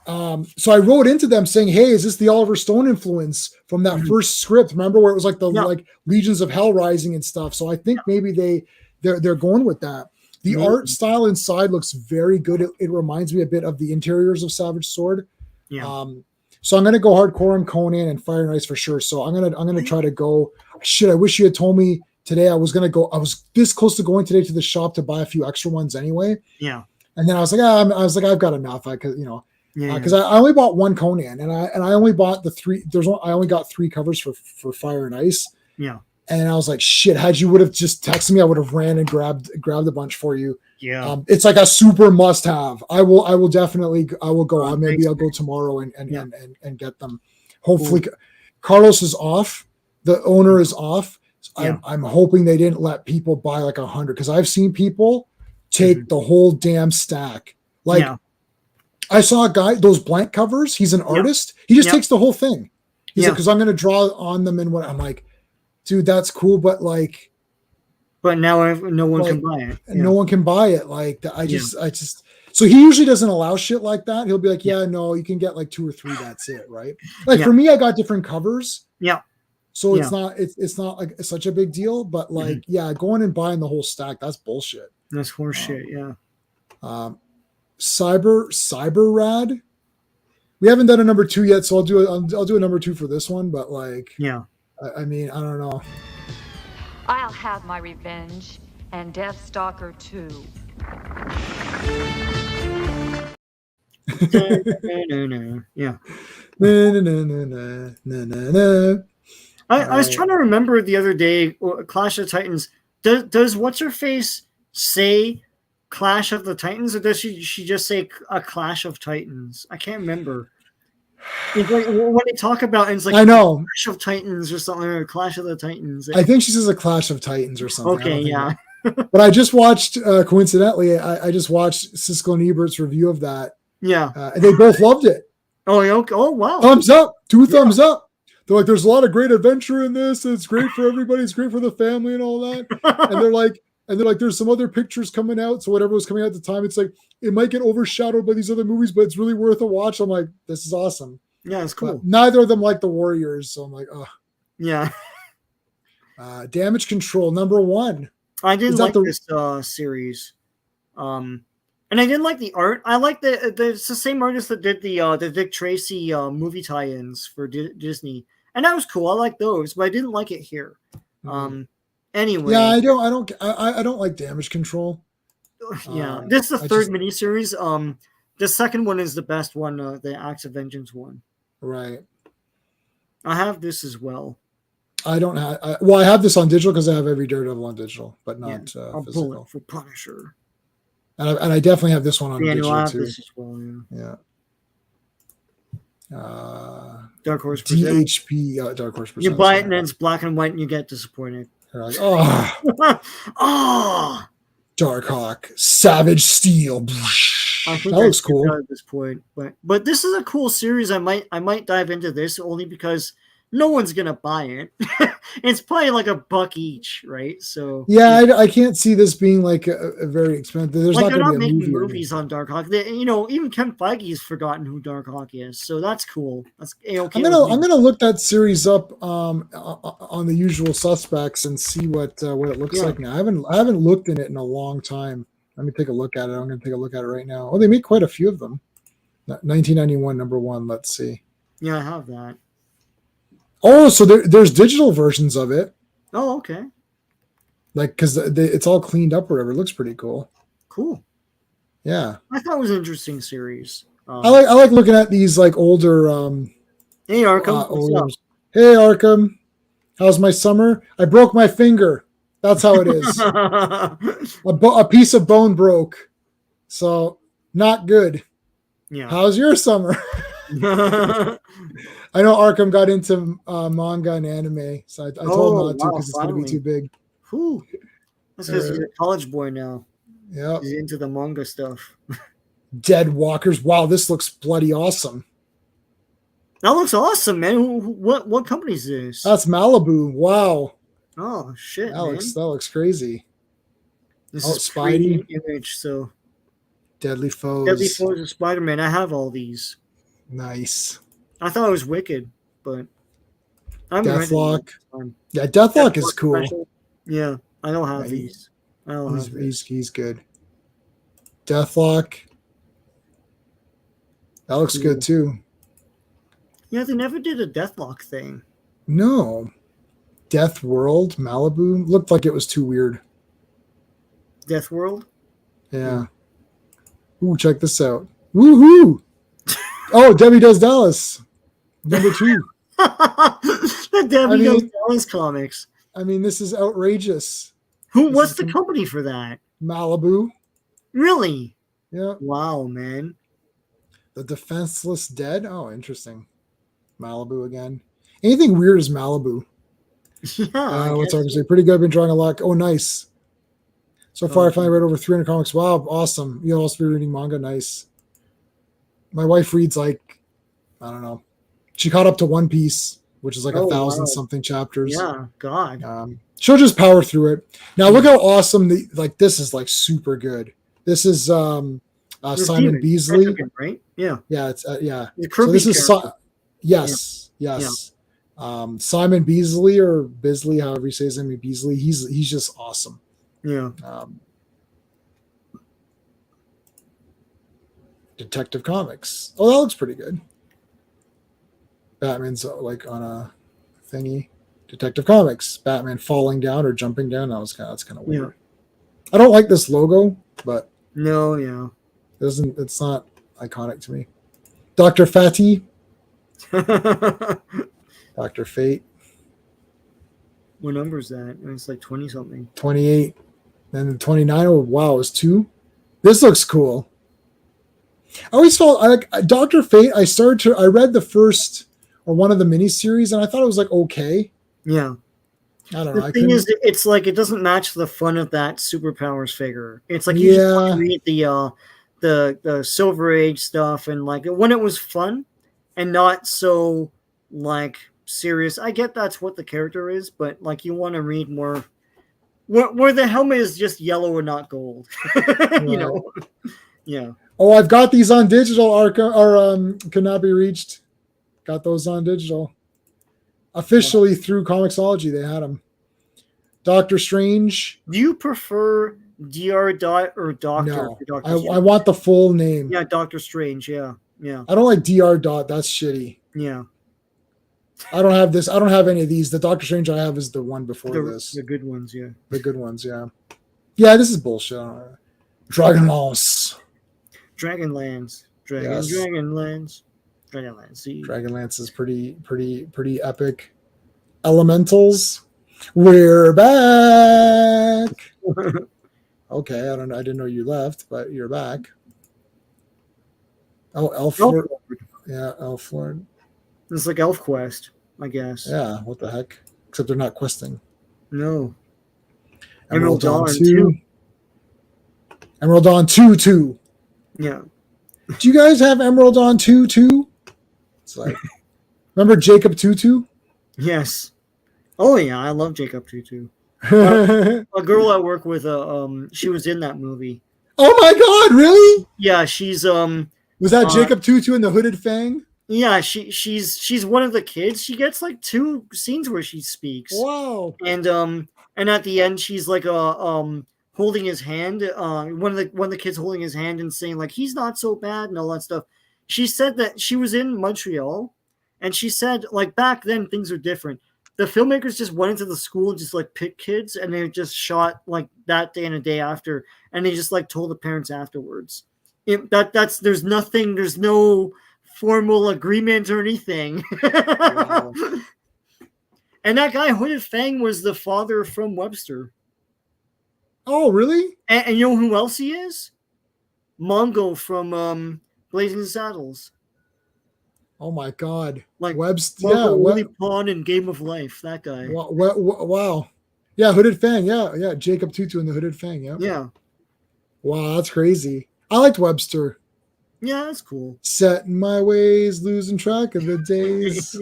So I wrote into them saying, hey, is this the Oliver Stone influence from that first script? Remember where it was like like Legions of Hell Rising and stuff. So I think maybe they're going with that. The art style inside looks very good. It reminds me a bit of the interiors of Savage Sword. Yeah. So I'm gonna go hardcore on Conan and Fire and Ice for sure. So I'm gonna try to go. Shit, I wish you had told me today. I was gonna go. I was this close to going today to the shop to buy a few extra ones anyway. Yeah. And then I was like, I've got enough. Because I only bought one Conan and I only bought the 3. I only got 3 covers for Fire and Ice. Yeah. And I was like, shit, had you would have just texted me, I would have ran and grabbed a bunch for you. Yeah. It's like a super must have. I will definitely go. Maybe I'll go tomorrow and get them. Hopefully Carlos is off. The owner is off. Yeah. I'm hoping they didn't let people buy like 100 because I've seen people take the whole damn stack. Like I saw a guy, those blank covers, he's an artist. He just takes the whole thing. He's like, because I'm going to draw on them and what I'm like, dude, that's cool, but now no one can buy it. Yeah. No one can buy it. Like I just so he usually doesn't allow shit like that. He'll be like, no, you can get like 2 or 3. That's it. Right. Like for me, I got different covers. Yeah. So it's not like such a big deal, but like, going and buying the whole stack, that's bullshit. That's horse shit. Yeah. Cyber Rad. We haven't done a number 2 yet. So I'll do a number 2 for this one, but like, I mean, I don't know. I'll have my revenge, and Deathstalker too. Yeah. No. I was trying to remember the other day, Clash of Titans. Does what's her face say Clash of the Titans, or does she just say a Clash of Titans? I can't remember. It's like when they talk about it, it's like I know Clash of Titans or something, or Clash of the Titans. I think she says a Clash of Titans or something. Okay, yeah. But I just watched, coincidentally, I just watched Siskel and Ebert's review of that. Yeah. And they both loved it. Oh, okay. Oh, wow. Thumbs up. 2 thumbs up. They're like, there's a lot of great adventure in this. It's great for everybody. It's great for the family and all that. And they're like, And they're like, there's some other pictures coming out. So whatever was coming out at the time, it's like, it might get overshadowed by these other movies, but it's really worth a watch. I'm like, this is awesome. Yeah, it's cool. But neither of them like the Warriors. So I'm like, oh. Yeah. Damage Control, #1. I didn't like this series. And I didn't like the art. I like it's the same artist that did the Dick Tracy movie tie-ins for Disney. And that was cool. I like those, but I didn't like it here. Anyway. Yeah, I don't like Damage Control. Yeah. This is the third miniseries. The second one is the best one, the Acts of Vengeance one. Right. I have this as well. I don't have. I have this on digital because I have every Daredevil on digital, but not a physical. Bullet for Punisher. And I definitely have this one on digital I have too. This as well. Yeah. Dark Horse DHP. Dark Horse. You buy it and it's black and white, and you get disappointed. You're like, oh, Darkhawk, Savage Steel. I think that looks cool at this point, but this is a cool series. I might dive into this only because no one's gonna buy it. It's probably like $1 each, right? So yeah, I can't see this being like a very expensive. There's like not going to be a making movie movies on Darkhawk. Even Ken Feige's forgotten who Darkhawk is, so that's cool. That's okay. I'm gonna look that series up on the usual suspects and see what it looks like now. I haven't looked in it in a long time. Let me take a look at it. I'm going to take a look at it right now. Oh, they make quite a few of them. 1991 #1. Let's see. Yeah, I have that. Oh, so there's digital versions of it. Oh, okay. Like, because it's all cleaned up or whatever. It looks pretty cool. Cool. Yeah. I thought it was an interesting series. I like looking at these like older. Hey, Arkham. Hey, Arkham. How's my summer? I broke my finger. That's how it is. A piece of bone broke. So, not good. Yeah. How's your summer? I know Arkham got into manga and anime, so I told him not to because it's going to be too big. Whew. That's because he's a college boy now. Yeah. He's into the manga stuff. Dead Walkers. Wow, this looks bloody awesome. That looks awesome, man. What company is this? That's Malibu. Wow. Oh shit, that looks crazy. This is Spidey image, so Deadly Foes. Deadly Foes of Spider-Man. I have all these. Nice. I thought it was Wicked, but I'm Deathlock. Yeah, Deathlock is cool. Special. Yeah, I don't have these. He's good. Deathlock. That looks good too. Yeah, they never did a Deathlock thing. No. Death World, Malibu looked like it was too weird. Death World? Yeah. Ooh, check this out. Woohoo! Oh, Debbie Does Dallas. #2. The Debbie Does Dallas comics. I mean, this is outrageous. What's the company for that? Malibu. Really? Yeah. Wow, man. The Defenseless Dead. Oh, interesting. Malibu again. Anything weird is Malibu. Yeah. What's I say? Pretty good. I've been drawing a lot. Oh, nice. So far, I finally read over 300 comics. Wow, awesome. You'll also be reading manga. Nice. My wife reads like, I don't know. She caught up to One Piece, which is like 1,000 something chapters. Yeah, God. She'll just power through it. Now look how awesome this is like super good. This is Simon Beasley, right? Yeah. Yeah, it's The so this is yes. Yeah. Simon Beasley or Bisley, however you say his name, Beasley. He's just awesome. Yeah. Detective Comics. Oh, that looks pretty good. Batman's like on a thingy. Detective Comics. Batman falling down or jumping down. That's kind of weird. Yeah. I don't like this logo, but no, yeah, it's not iconic to me. Dr. Fati. Dr. Fate. What number is that? It's like 20 something. 28. And 29. Oh wow, it's 2. This looks cool. I always felt like Dr. Fate. I read the first or one of the miniseries, and I thought it was like okay. Yeah. I don't know. The thing is, it's like it doesn't match the fun of that superpowers figure. It's like you just want to read the Silver Age stuff, and like when it was fun and not so like serious. I get that's what the character is, but like you want to read more where the helmet is just yellow and not gold. You know, yeah. Oh, I've got these on digital. Could not be reached. Got those on digital. Officially through Comixology, they had them. Doctor Strange. Do you prefer Dr. Dot or Doctor? No, I want the full name. Yeah, Doctor Strange. Yeah. I don't like Dr. Dot. That's shitty. Yeah. I don't have this. I don't have any of these. The Doctor Strange I have is the one before this. The good ones, yeah. The good ones, yeah. Yeah, this is bullshit. Dragonlance. Dragonlance. See. Dragonlance is pretty epic. Elementals. We're back. Okay, I didn't know you left, but you're back. Oh, Elf Lord. Yeah, Elf Lord. It's like Elf Quest, I guess. Yeah, what the heck? Except they're not questing. No. Emerald Dawn 2. Emerald Dawn 2. Yeah. Do you guys have Emerald Dawn 2 too? It's like, remember Jacob Tutu? Yes. Oh yeah, I love Jacob Tutu. A girl I work with, she was in that movie. Oh my god, really? Yeah, she's Was that Jacob Tutu in the Hooded Fang? Yeah, she's one of the kids. She gets like 2 scenes where she speaks. Wow. And at the end she's like holding his hand. One of the kids holding his hand and saying like he's not so bad and all that stuff. She said that she was in Montreal, and she said like back then things were different. The filmmakers just went into the school and just like picked kids, and they just shot like that day and a day after, and they just like told the parents afterwards. There's no formal agreement or anything. Wow. And that guy Hooded Fang was the father from Webster. Oh, really? And you know who else he is? Mongo from Blazing Saddles. Oh my god! Like Webster, Willy Pawn in Game of Life. That guy. Wow. Yeah, Hooded Fang. Yeah. Jacob Tutu in the Hooded Fang. Yeah. Yeah. Wow, that's crazy. I liked Webster. Yeah, that's cool. Set in my ways, losing track of the days.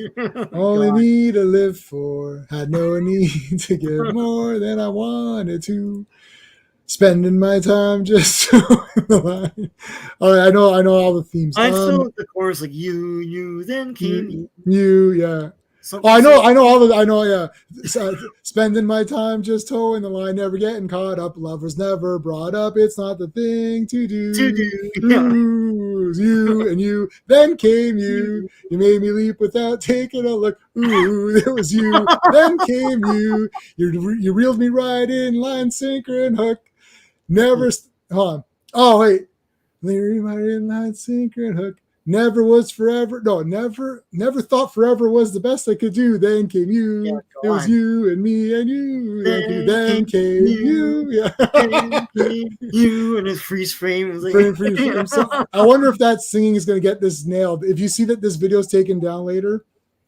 Only need to live for. Had no need to give more than I wanted to. Spending my time just all right, I know all the themes. I still the chorus like you, then came you, yeah. I know, yeah. Spending my time just towing the line, never getting caught up. Love was never brought up. It's not the thing to do. Yeah. You and you, then came you. You made me leap without taking a look. Ooh, it was you. Then came you. You reeled me right in, line, sinker, and hook. Never. Hold on. Oh wait. Right in, line, sinker, and hook. Never was forever. No, never thought forever was the best I could do. Then came you. Yeah, it was you and me and you. Then came you. Yeah. Then came you and his freeze frame. Freeze frame. So I wonder if that singing is going to get this nailed. If you see that this video is taken down later,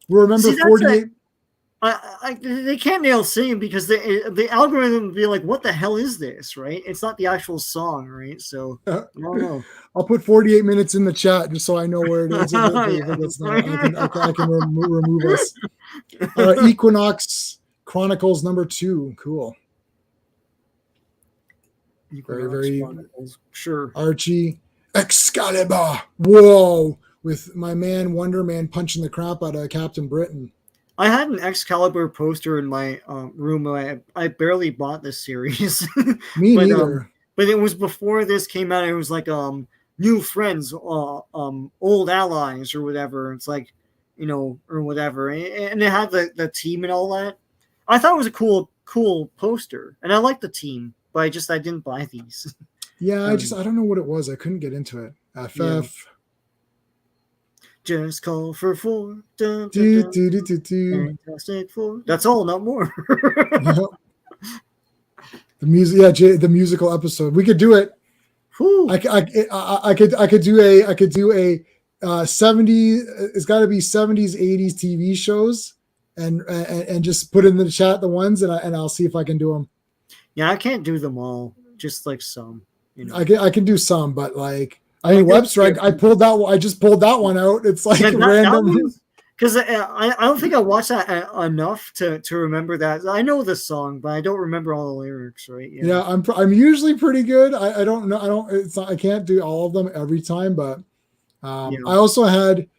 we'll remember 48. They can't nail singing because the algorithm would be like, what the hell is this, right? It's not the actual song, right? So I don't know. I'll put 48 minutes in the chat just so I know where it is. I can remove us. Equinox Chronicles #2. Cool. Very Chronicles. Sure. Archie Excalibur. Whoa. With my man Wonder Man punching the crap out of Captain Britain. I had an Excalibur poster in my room. I barely bought this series. Me neither. But it was before this came out. It was like new friends, old allies, or whatever. It's like, or whatever. And it had the team and all that. I thought it was a cool poster, and I liked the team, but I didn't buy these. Yeah, I don't know what it was. I couldn't get into it. FF. Yeah. Just call for 4. Dun, dun, dun. Fantastic 4. That's all, not more. The music, the musical episode. We could do it. I could do a 70. It's got to be 70s, 80s TV shows, and just put in the chat the ones, and I'll see if I can do them. Yeah, I can't do them all. Just like some. I can do some, but like. I mean, Webster. I just pulled that one out. It's like random. Because I don't think I watched that enough to remember that. I know the song, but I don't remember all the lyrics, right? Yeah, I'm usually pretty good. I don't know. I can't do all of them every time, but I also had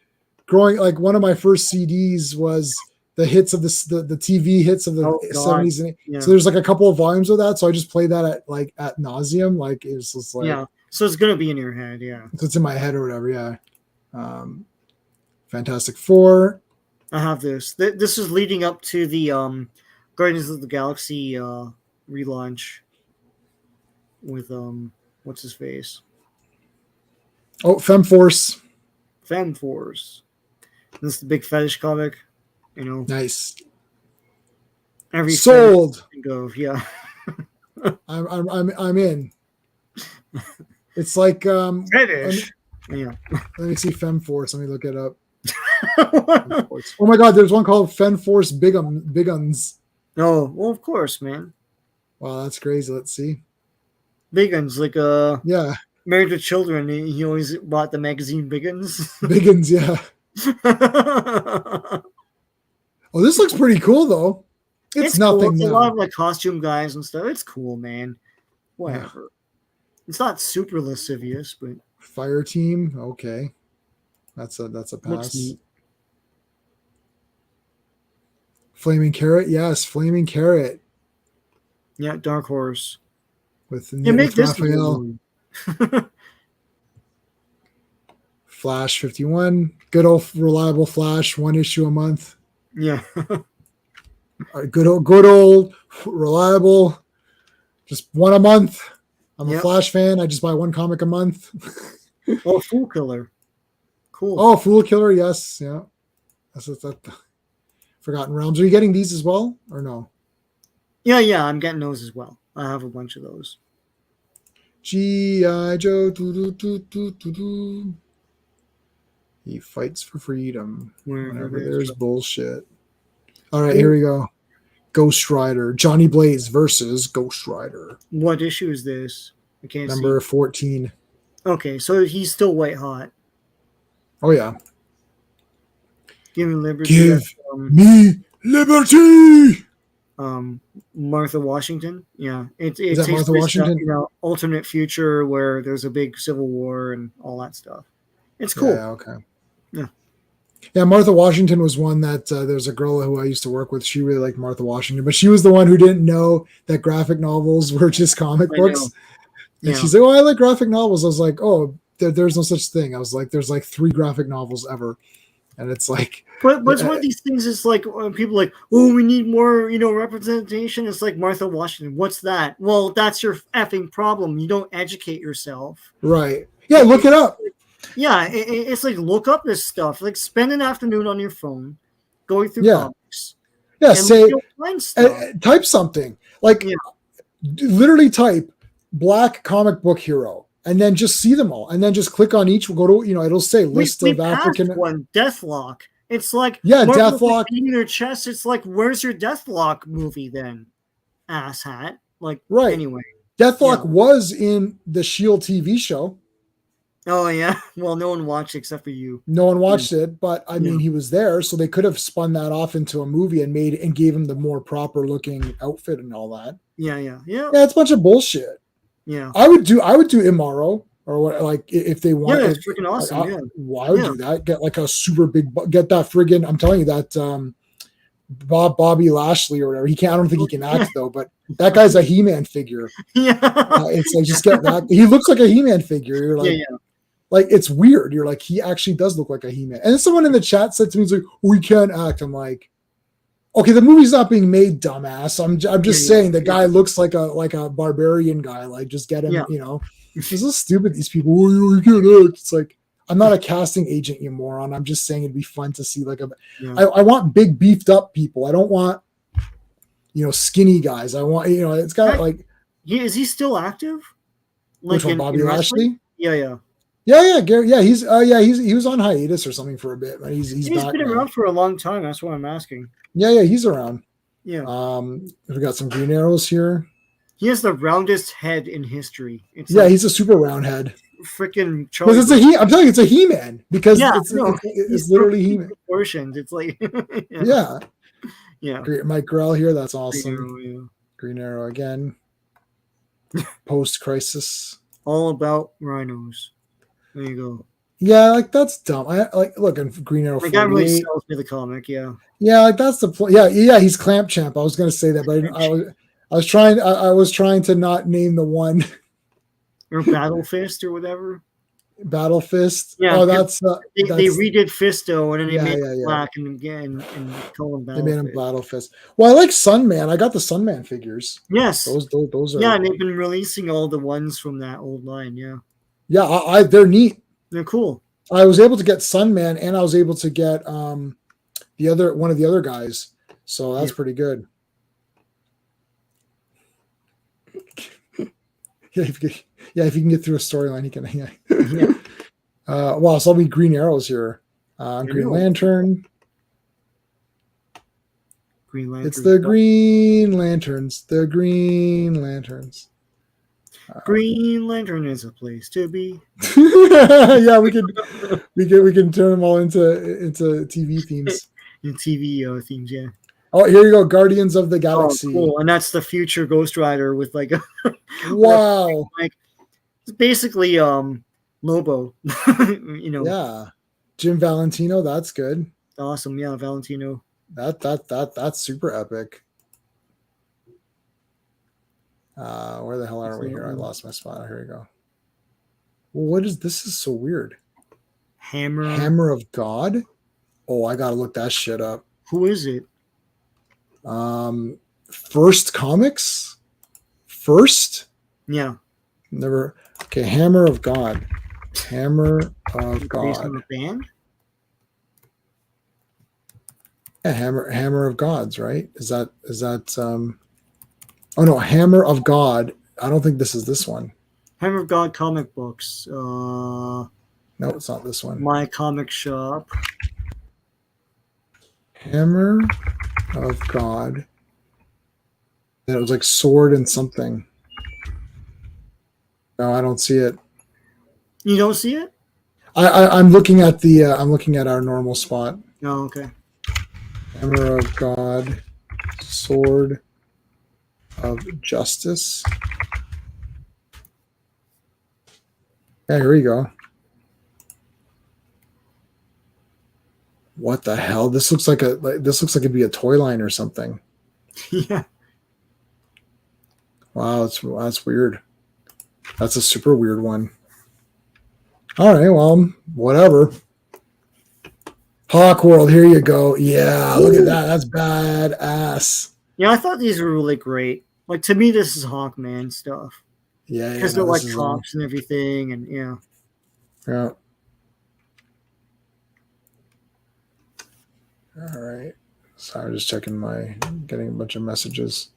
growing like one of my first CDs was the hits of the TV hits of the 70s and so there's like a couple of volumes of that. So I just play that at nauseum. Like it's just like So it's gonna be in your head, So it's in my head or whatever, Fantastic Four. I have this. This is leading up to the Guardians of the Galaxy relaunch with what's his face? Oh, Femforce. Femforce. This is the big fetish comic, you know. Nice. Every sold. Go, yeah. I'm in. It's like fetish. Let me see Femforce. Let me look it up. Oh my God, there's one called Femforce Biguns. Oh, well, of course, man. Wow, that's crazy. Let's see. Biguns, like yeah. Married with Children. He always bought the magazine Biguns. Biguns, yeah. Oh, this looks pretty cool though. It's nothing. Cool. It's now. A lot of like costume guys and stuff. It's cool, man. Whatever. Yeah. It's not super lascivious, but Fire Team. Okay, that's a pass. Flaming Carrot, yes, Flaming Carrot. Yeah, Dark Horse. With make this Raphael. Flash 51. Good old reliable Flash, one issue a month. Yeah. Good old reliable, just one a month. I'm a Flash fan. I just buy one comic a month. Oh, Fool Killer. Cool. Oh, Fool Killer, yes. Yeah. That's Forgotten Realms. Are you getting these as well or no? Yeah, I'm getting those as well. I have a bunch of those. G.I. Joe. He fights for freedom whenever there's bullshit. All right, here we go. Ghost Rider. Johnny Blaze versus Ghost Rider. What issue is this? I can't see. Number 14. Okay, so he's still white hot. Oh, yeah. Give me liberty. Give me liberty. Martha Washington. Yeah, it is that takes Martha Washington? Alternate future where there's a big civil war and all that stuff. It's cool. Yeah. Okay. Yeah. Yeah, Martha Washington was one that there's a girl who I used to work with. She really liked Martha Washington, but she was the one who didn't know that graphic novels were just comic books. And she's like, "Oh, I like graphic novels." I was like, "Oh, there's no such thing." I was like, "There's like 3 graphic novels ever." And it's like, but it's one of these things. Is like when people are like, oh, we need more, representation. It's like Martha Washington. What's that? Well, that's your effing problem. You don't educate yourself, right? Yeah, look it up. Yeah, it's like look up this stuff. Like spend an afternoon on your phone, going through comics. Yeah, say type something like literally type Black comic book hero. And then just see them all, and then just click on each. We'll go to it'll say list of African one. Deathlock. It's like Deathlock beating your chest. It's like where's your Deathlock movie then, asshat? Like right. Anyway, Deathlock was in the Shield TV show. Oh yeah. Well, no one watched except for you. No one watched it, but I mean, he was there, so they could have spun that off into a movie and gave him the more proper looking outfit and all that. Yeah. It's a bunch of bullshit. Yeah, I would do Imaro or what, like if they want. Yeah, it's freaking awesome. I would do that. Get like a super big. Get that friggin'. I'm telling you that Bobby Lashley or whatever. He can't. I don't think he can act though. But that guy's a He-Man figure. Yeah, it's like just get that. He looks like a He-Man figure. You're like, like it's weird. You're like he actually does look like a He-Man. And someone in the chat said to me, "He's like, we can't act." I'm like, okay, the movie's not being made, dumbass. I'm just saying the guy looks like a barbarian guy. Like, just get him. This is stupid. These people, you can't act. It's like I'm not a casting agent, you moron. I'm just saying it'd be fun to see I want big beefed up people. I don't want skinny guys. I want it's got like. Is he still active? Like which one, Bobby Lashley? Yeah. Gary. Yeah, he was on hiatus or something for a bit, but he's back been now. Around for a long time. That's what I'm asking. Yeah, he's around. Yeah. We got some Green Arrows here. He has the roundest head in history. He's a super round head. freaking Because it's I'm telling you, it's a He-Man because it's literally He-Man. Proportions. It's like yeah. Mike Grell here. That's awesome. Green Arrow, Green Arrow again. Post-crisis. All about rhinos. There you go. Yeah, like that's dumb. I like look in Green Arrow. The guy really sells me the comic. Yeah. Yeah, like that's the point. Yeah. He's Clamp Champ. I was gonna say that, but I was trying to not name the one. Or Battle Fist or whatever. Battle Fist. Yeah. Oh, that's they redid Fisto and then they made him black and call him Battle. They made him Battle Fist. Well, I like Sunman. I got the Sunman figures. Yes. Those are. Yeah, and they've been releasing all the ones from that old line. Yeah. Yeah, they're neat. They're cool. I was able to get Sunman, and I was able to get one of the other guys. So that's pretty good. If you can get through a storyline, you can. Yeah. Wow, so I'll be Green Arrows here. Green Lantern. Green Lantern. It's the Green Lanterns. The Green Lanterns. Green Lantern is a place to be. Yeah, we can turn them all into TV themes. TV themes, yeah. Oh, here you go, Guardians of the Galaxy. Oh, cool. And that's the future Ghost Rider with like a wow. Like it's basically Lobo. Yeah. Jim Valentino, that's good. Awesome, yeah, Valentino. That's super epic. Where the hell are we here? I lost my spot. Here we go. Well, this is so weird. Hammer of God? Oh, I gotta look that shit up. Who is it? First Comics? First? Yeah. Never. Okay, Hammer of God. Hammer of God. Based on the band? Yeah, Hammer of Gods, right? Is that oh no, Hammer of God. I don't think this is this one. Hammer of God comic books. No, it's not this one. My Comic Shop. Hammer of God. And it was like sword and something. No, I don't see it. You don't see it? I'm looking at I'm looking at our normal spot. Oh, okay. Hammer of God, Sword of Justice. Yeah, here we go. What the hell? This looks like it'd be a toy line or something. Yeah. Wow, that's weird. That's a super weird one. All right, well, whatever. Hawk World, here you go. Yeah, look at that. That's badass. Yeah, I thought these were really great. Like, to me, this is Hawkman stuff. Yeah, because they're like cops and everything, and yeah. Yeah. All right. So I'm just getting a bunch of messages.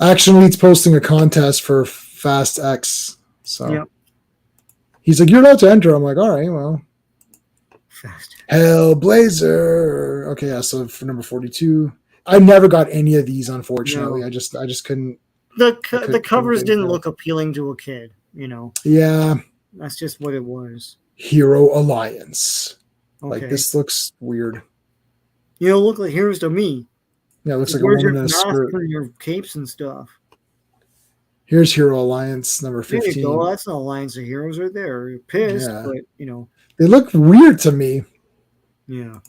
Action Lead's posting a contest for Fast X. So yep. He's like, you're allowed to enter. I'm like, all right, well. Hellblazer. Okay, yeah, so for number 42. I never got any of these, unfortunately. No. I just couldn't. The covers didn't look appealing to a kid, Yeah. That's just what it was. Hero Alliance. Okay. Like, this looks weird. Look like heroes to me. Yeah, it looks like a woman in a skirt. Your capes and stuff. Here's Hero Alliance number 15. There you go. That's an alliance of heroes right there. You're pissed, but they look weird to me. Yeah.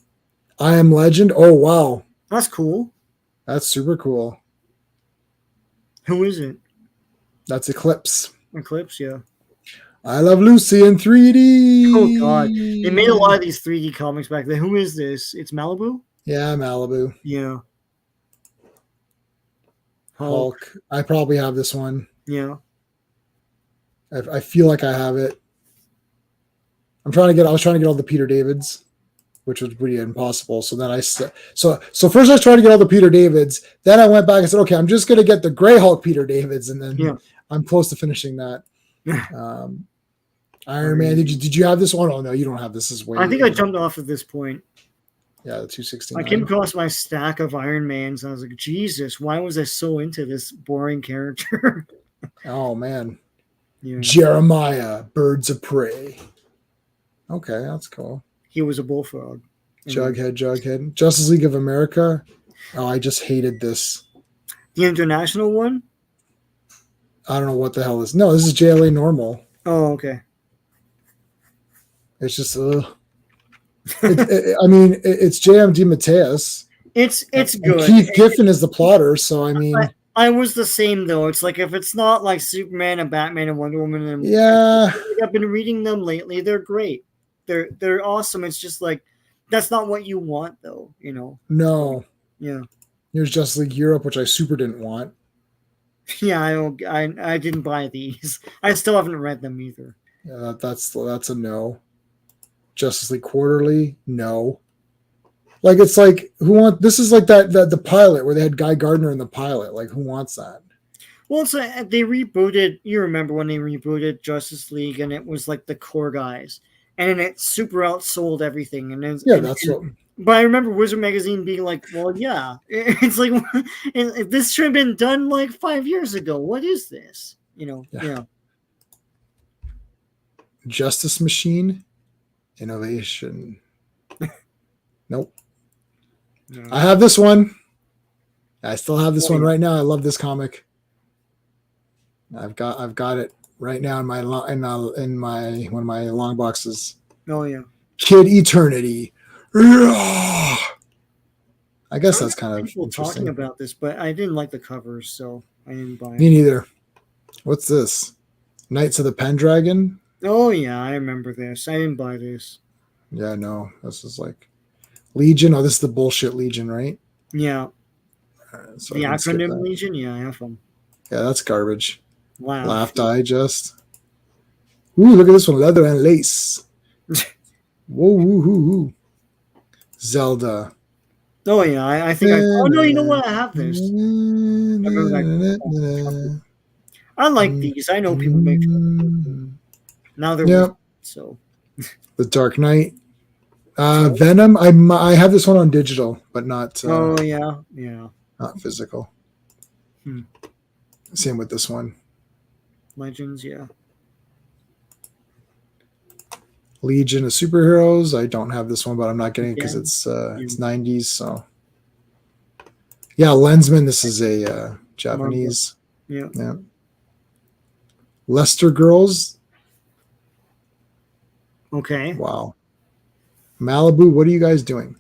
I Am Legend. Oh wow. That's cool. That's super cool. Who is it? That's Eclipse. Eclipse, yeah. I Love Lucy in 3D. Oh god. They made a lot of these 3D comics back then. Who is this? It's Malibu? Yeah, Malibu. Yeah. Hulk. I probably have this one. Yeah. I feel like I have it. I was trying to get all the Peter Davids, which was pretty impossible. So then so first I tried to get all the Peter Davids. Then I went back and said, okay, I'm just going to get the Gray Hulk Peter Davids. And then I'm close to finishing that. Iron Man. Did you have this one? Oh no, you don't have this. Is way. I think I jumped off at this point. Yeah, the 269. I came across my stack of Iron Mans and I was like, Jesus, why was I so into this boring character? Oh man. Yeah. Jeremiah, Birds of Prey. Okay, that's cool. He was a bullfrog. Jughead. Justice League of America. Oh, I just hated this. The international one? I don't know what the hell this. No, this is JLA normal. Oh, okay. It's just, I mean, it's JMD Mateus. It's good. Keith Giffen is the plotter, so I mean, I was the same though. It's like if it's not like Superman and Batman and Wonder Woman and yeah, I've been reading them lately. They're great. They're awesome. It's just like that's not what you want though. You know. No. Yeah. Here's Justice League Europe, which I super didn't want. Yeah, I didn't buy these. I still haven't read them either. Yeah, that's a no. Justice League Quarterly, no. Like it's like this is like that the pilot where they had Guy Gardner in the pilot. Like who wants that? Well, it's they rebooted. You remember when they rebooted Justice League, and it was like the core guys, and it super outsold everything. And then, that's what. But I remember Wizard Magazine being like, "Well, yeah, it's like this should have been done like 5 years ago. What is this? You know? Yeah. Justice Machine, Innovation. Nope. No. I have this one. I still have this one right now. I love this comic. I've got it right now in my one of my long boxes. Oh yeah. Kid Eternity. I guess that's kind of people talking about this, but I didn't like the covers, so I didn't buy it. Me neither. What's this? Knights of the Pendragon? Oh yeah, I remember this. I didn't buy this. Yeah, no. This is like Legion. Oh, this is the bullshit Legion, right? Yeah. So the acronym Legion? Yeah, I have them. Yeah, that's garbage. Wow. Laugh Digest. Ooh, look at this one. Leather and Lace. Whoa, woo, woo, woo. Zelda. Oh, yeah. I think oh, no, you know what? I have this. I remember that. I like these. I know people make fun. Now they're so. The Dark Knight. Venom. I have this one on digital, but not. Oh yeah. Not physical. Same with this one. Legends, yeah. Legion of Superheroes. I don't have this one, but I'm not getting it because it's 90s. So yeah, Lensman. This is a Japanese. Yeah. Lester Girls. Okay. Wow. Malibu, what are you guys doing?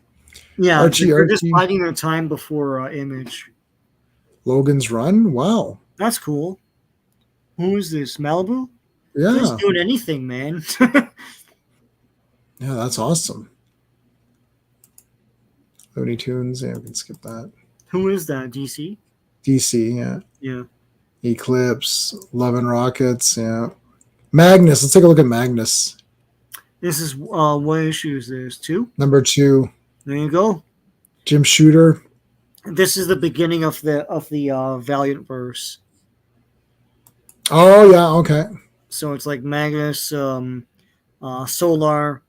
Yeah, they're just biding their time before Image. Logan's Run? Wow. That's cool. Who is this? Malibu? Yeah. He's doing anything, man. Yeah, that's awesome. Looney Tunes, yeah, we can skip that. Who is that? DC? DC, yeah. Yeah. Eclipse, Love and Rockets, yeah. Magnus, let's take a look at Magnus. This is what issue is this? 2? Number 2. There you go. Jim Shooter. This is the beginning of the Valiant verse. Oh yeah, okay. So it's like Magnus, Solar,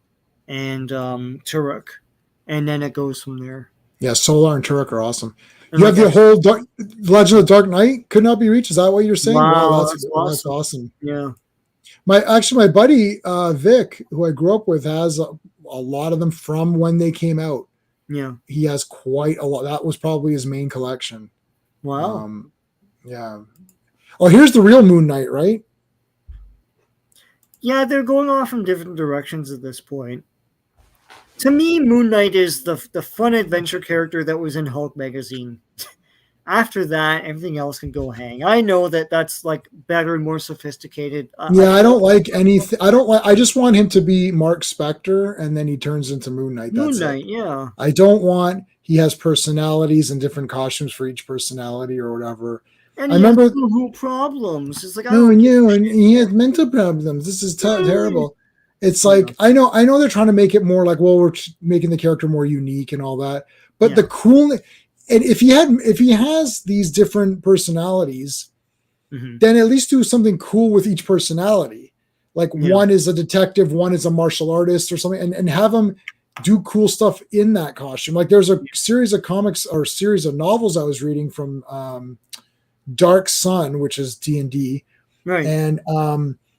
and Turok, and then it goes from there. Yeah, Solar and Turok are awesome. And you have the whole Legend of the Dark Knight could not be reached. Is that what you're saying? Wow, that's awesome. That's awesome. Yeah. My buddy Vic, who I grew up with, has a lot of them from when they came out. Yeah. He has quite a lot. That was probably his main collection. Wow. Yeah. Oh, here's the real Moon Knight, right? Yeah, they're going off in different directions at this point. To me, Moon Knight is the fun adventure character that was in Hulk magazine. After that, everything else can go hang. I know that's like better and more sophisticated. I don't like anything. I just want him to be Mark Spector, and then he turns into Moon Knight. That's Moon Knight, yeah. I don't want. He has personalities and different costumes for each personality or whatever. And I remember who problems. It's like and he has mental problems. This is terrible. It's like I know they're trying to make it more like, well, we're making the character more unique and all that, but the cool. And if he has these different personalities, then at least do something cool with each personality. Like one is a detective, one is a martial artist or something, and have them do cool stuff in that costume. Like there's a series of comics or series of novels I was reading from Dark Sun, which is D&D. Right. And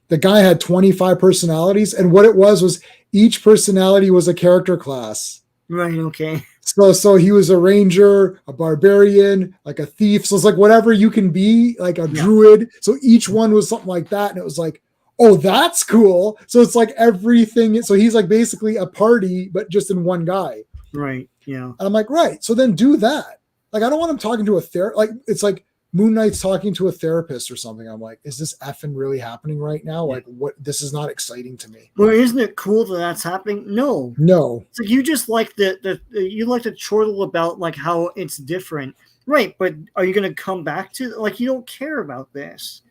the guy had 25 personalities, and what it was each personality was a character class. Right. Okay. So he was a ranger, a barbarian, like a thief. So it's like whatever you can be, like a druid. So each one was something like that, and it was like, oh, that's cool. So it's like everything. So he's like basically a party, but just in one guy. Right. Yeah. And I'm like, right. So then do that. Like, I don't want him talking to a therapist. Like, it's like Moon Knight's talking to a therapist or something. I'm like, is this effing really happening right now? Like, what? This is not exciting to me. Well, isn't it cool that that's happening? No. So you just like you like to chortle about like how it's different, right? But are you going to come back to like you don't care about this?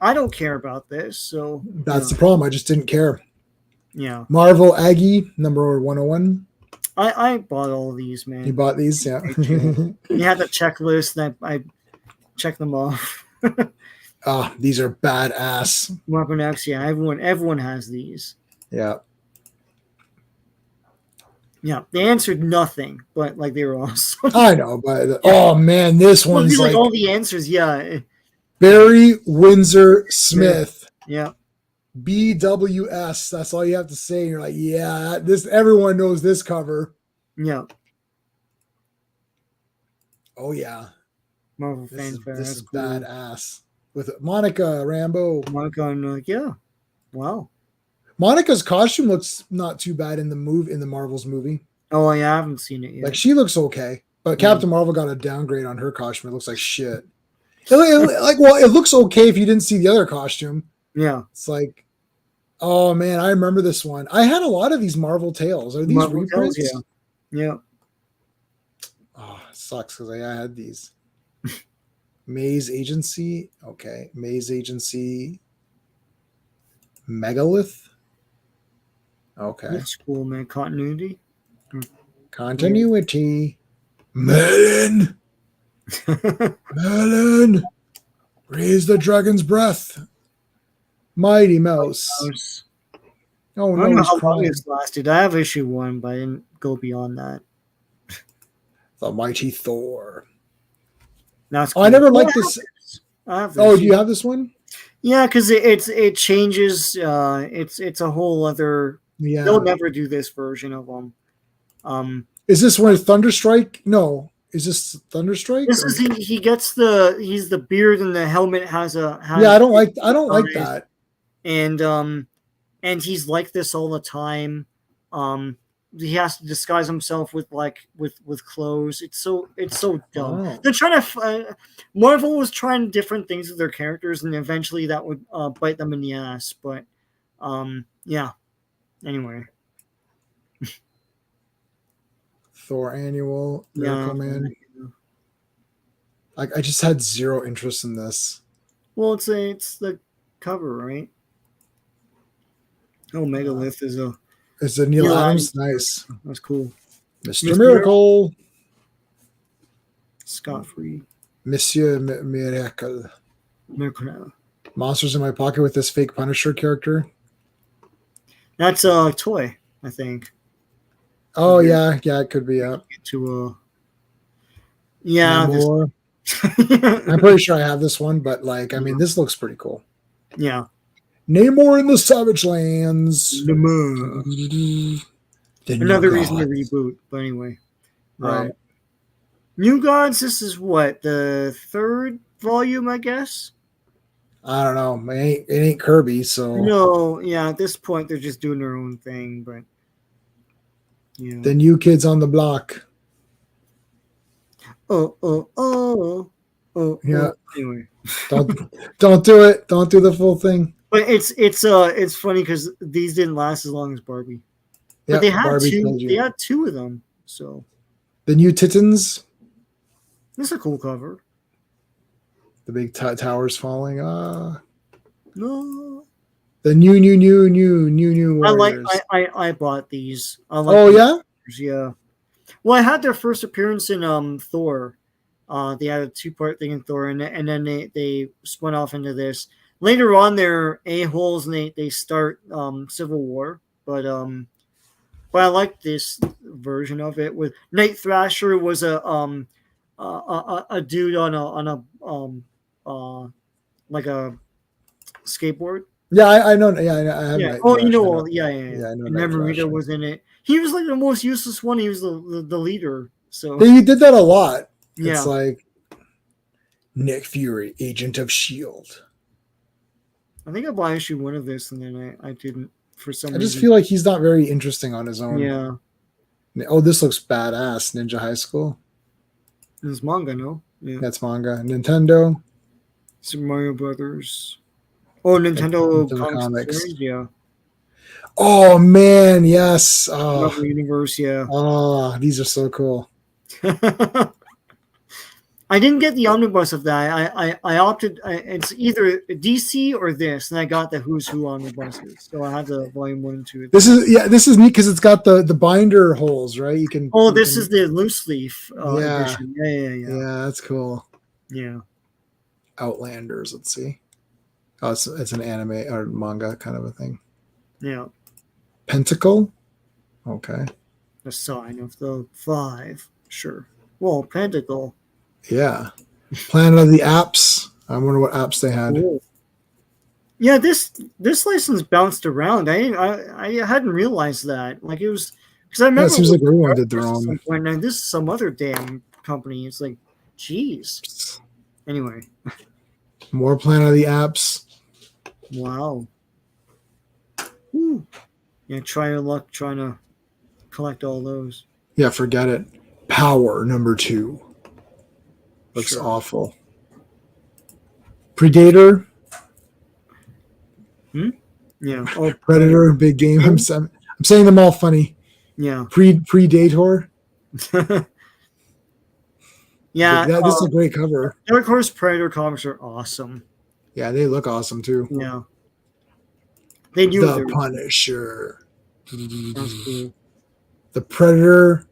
I don't care about this, so that's the problem. I just didn't care. Yeah. Marvel Aggie number 101. I bought all of these, man. You bought these, yeah. You had the checklist that I checked them off. These are badass. Weapon X, yeah. Everyone has these. Yeah. Yeah, they answered nothing, but like they were awesome. I know, but oh man, this one's like all the answers. Yeah. Barry Windsor Smith. Yeah. BWS. That's all you have to say. You're like, yeah, this. Everyone knows this cover. Yeah. Oh yeah. Marvel fanfare. This is cool. badass. With Monica Rambeau. Monica, I'm like, yeah. Wow. Monica's costume looks not too bad in the Marvels movie. Oh yeah, I haven't seen it yet. Like she looks okay, but Captain Marvel got a downgrade on her costume. It looks like shit. It looks okay if you didn't see the other costume. Yeah. It's like, oh man, I remember this one. I had a lot of these Marvel Tales. Are these Marvel reprints? Tales, yeah. Oh, it sucks because I had these. Maze Agency. Okay. Maze Agency. Megalith. Okay. That's cool, man. Continuity. Melon. Melon. Raise the dragon's breath. Mighty Mouse. Oh no! I don't know how long this lasted. I have issue 1, but I didn't go beyond that. The Mighty Thor. That's cool. I never liked this. Do you have this one? Yeah, because it changes. It's a whole other. Yeah. They'll never do this version of them. Is this where Thunderstrike? No. Is this Thunderstrike? This is he gets he's the beard and the helmet has I don't like that. And he's like this all the time. He has to disguise himself with clothes. It's so dumb. Oh. They're trying to Marvel was trying different things with their characters, and eventually that would bite them in the ass. But yeah. Anyway. Thor Annual, Miracle Man. I just had zero interest in this. Well, it's the cover, right? Oh, Megalith is a. It's a Neil Adams. Nice. That's cool. Mr. Miracle. Scott Free. Monsieur Miracle. Miracle. Monsters in My Pocket with this fake Punisher character. That's a toy, I think. Oh yeah, it could be up. Yeah. I'm pretty sure I have this one, but this looks pretty cool. Yeah. Namor in the Savage Lands. Another reason to reboot, but anyway. Right. New Gods, this is what, the 3rd volume, I guess? I don't know. It ain't Kirby, so. No, yeah, at this point they're just doing their own thing, but yeah. The New Kids on the Block. Oh. Yeah. Anyway. Don't do it. Don't do the full thing. But it's funny because these didn't last as long as Barbie. But they had They had 2 of them. So the New Titans. This is a cool cover. The big towers falling. No. The new Warriors. I bought these. Yeah? Yeah. Well, I had their first appearance in Thor. They had a 2-part thing in Thor, and then they spun off into this. Later on, they're a-holes and they start Civil War, but I like this version of it. With Night Thrasher was a dude on a like a skateboard, Yeah, I know. Yeah, I have. Yeah. Night Oh, Thrash. yeah. Yeah, I know And Night Thrash. Namorita was in it. He was like the most useless one. He was the leader. So They did that a lot. It's yeah. like Nick Fury, Agent of Shield. I think I bought issue 1 of this, and then I didn't for some I just reason. feel like he's not very interesting on his own. Yeah. Oh, this looks badass. Ninja High School. It's manga, no? Yeah. That's manga. Nintendo. Super Mario Brothers. Oh, Nintendo Nintendo Comics series, yeah. Oh man, yes. Oh, Marvel Universe, yeah. oh, these are so cool. I didn't get the omnibus of that. I opted. It's either DC or this, and I got the Who's Who omnibuses. So I have the volume 1 and 2. This is neat because it's got the binder holes, right? You can. Oh, you this can, is the loose leaf Yeah. edition. Yeah. Yeah, that's cool. Yeah. Outlanders. Let's see. Oh, it's an anime or manga kind of a thing. Yeah. Pentacle. Okay. The sign of the 5. Sure. Well, Pentacle. Yeah. Planet of the Apps. I wonder what apps they had. Cool. Yeah, this license bounced around. I hadn't realized that. Like it was because I remember it seems like everyone did their own. Some point, and this is some other damn company. It's like, geez. Anyway. More Planet of the Apps. Wow. Whew. Yeah, try your luck trying to collect all those. Yeah, forget it. Power number 2. Looks awful. Predator. Yeah. Oh, Predator, big game. I'm saying them all funny. Yeah. Predator. Yeah. This is a great cover. Dark Horse Predator comics are awesome. Yeah, they look awesome too. Yeah. They do. The Punisher. That's cool. The Predator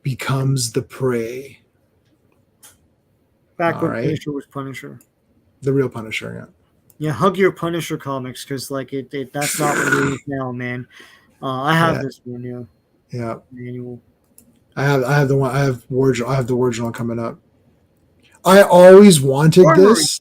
becomes the prey. Back when Punisher was Punisher. The real Punisher, yeah. Yeah, hug your Punisher comics because like that's not what it is now, man. I have this one, yeah. Yeah. Manual. I have the one. I have the original coming up. I always wanted this.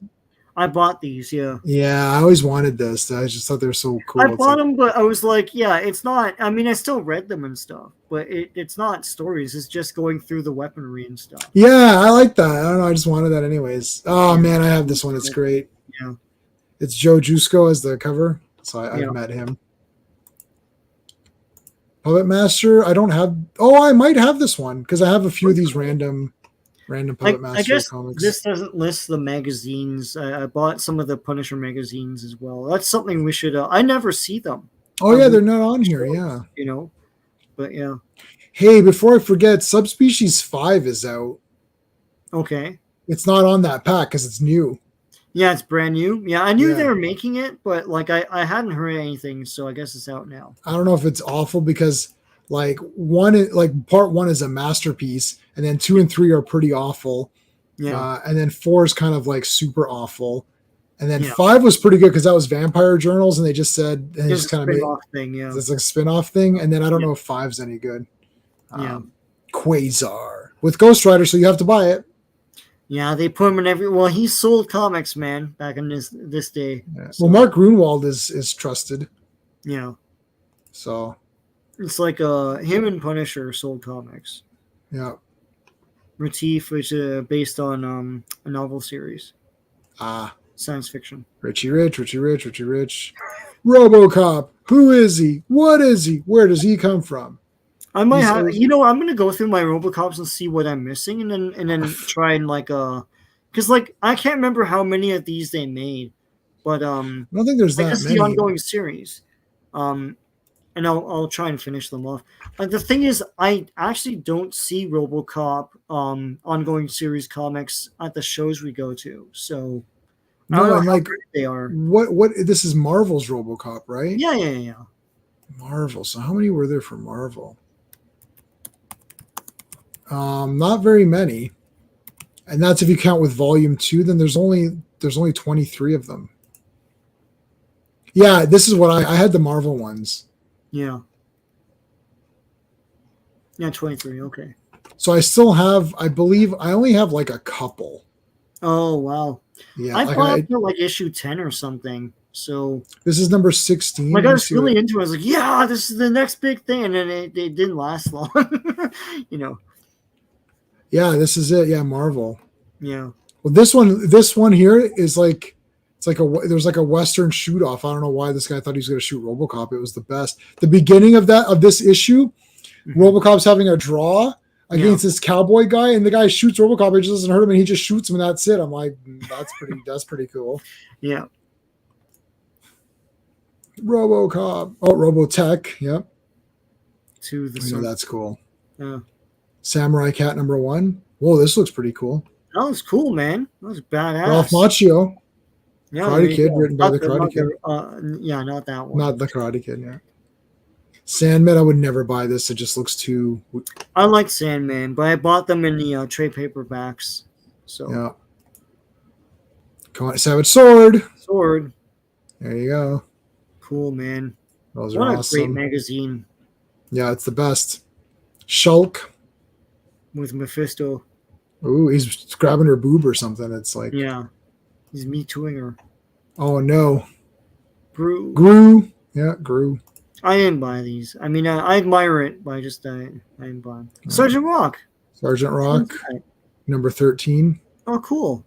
I bought these, yeah. Yeah, I always wanted this. I just thought they were so cool. I bought them, but I was like, yeah, it's not. I mean, I still read them and stuff, but it's not stories. It's just going through the weaponry and stuff. Yeah, I like that. I don't know. I just wanted that anyways. Oh man, I have this one. It's great. Yeah. It's Joe Jusko as the cover, so I've met him. Puppet Master. I don't have. Oh, I might have this one because I have a few of these random Puppet Master I guess comics. This doesn't list the magazines. I bought some of the Punisher magazines as well. That's something we should. I never see them. Oh yeah, they're not on here. Yeah, you know, but yeah. Hey, before I forget, Subspecies 5 is out. Okay. It's not on that pack because it's new. Yeah, it's brand new. Yeah, I knew they were making it, but like I hadn't heard anything, so I guess it's out now. I don't know if it's awful because like part 1 is a masterpiece, and then 2 and 3 are pretty awful. Yeah. And then 4 is kind of like super awful. And then 5 was pretty good because that was Vampire Journals, and they just said and it's just kind of made thing, yeah. It's like a spin-off thing. And then I don't know if 5's any good. Quasar with Ghost Rider, so you have to buy it. Yeah, they put him in every. Well, he sold comics, man, back in this day. Yeah. So. Well, Mark Grunwald is trusted. Yeah. So it's like him and Punisher sold comics. Yeah. Retief, which is based on a novel series. Science fiction. Richie Rich. RoboCop. Who is he? What is he? Where does he come from? I might have, I'm gonna go through my RoboCops and see what I'm missing, and then try and because I can't remember how many of these they made, but I don't think there's that many. The ongoing series, and I'll try and finish them off. The thing is, I actually don't see RoboCop ongoing series comics at the shows we go to, so I don't know how great they are. What this is Marvel's RoboCop, right? Yeah. Marvel. So how many were there for Marvel? Not very many, and that's if you count with Volume 2. Then there's only 23 of them. Yeah, this is what I had the Marvel ones. Yeah, 23. Okay. So I still have. I believe I only have like a couple. Oh wow! Yeah, I bought issue 10 or something. So this is number 16. like I was really into it. I was like, yeah, this is the next big thing, and then it didn't last long. Yeah, this is it. Yeah, Marvel. Yeah. Well, this one here is like there's like a Western shoot off. I don't know why this guy thought he was going to shoot RoboCop. It was the best. The beginning of this issue, RoboCop's having a draw against this cowboy guy, and the guy shoots RoboCop. It just doesn't hurt him, and he just shoots him, and that's it. I'm like, that's pretty cool. Yeah. RoboCop. Oh, Robotech. Yep. To the that's cool. Yeah. Samurai Cat #1. Whoa, this looks pretty cool. That was cool, man. That was badass. Ralph Macchio. Yeah, Karate Kid, written by the Karate Kid. Yeah, not that one. Not the Karate Kid, yeah. Sandman, I would never buy this. It just looks too... I like Sandman, but I bought them in the trade paperbacks. So yeah. Come on, Savage Sword. Sword. There you go. Cool, man. Those what are a awesome. great magazine. Yeah, it's the best. Shulk. With Mephisto. Ooh, he's grabbing her boob or something. It's like... Yeah. He's Me Tooing her. Oh, no. Gru. Yeah, Gru. I didn't buy these. I mean, I admire it, but I didn't buy them. Sergeant Rock. Sergeant Rock. Number 13. Oh, cool.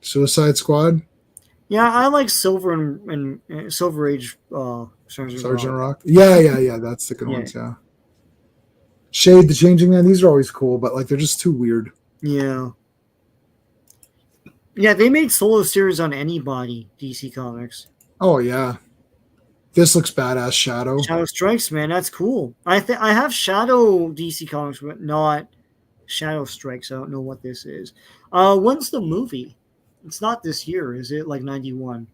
Suicide Squad. Yeah, I like Silver and Silver Age Sergeant Rock. Yeah. That's the good ones, yeah. Shade, the Changing Man. These are always cool, but like they're just too weird. Yeah. Yeah, they made solo series on anybody, DC Comics. Oh, yeah. This looks badass, Shadow. Shadow Strikes, man. That's cool. I have Shadow DC Comics, but not Shadow Strikes. I don't know what this is. When's the movie? It's not this year, is it? Like 91?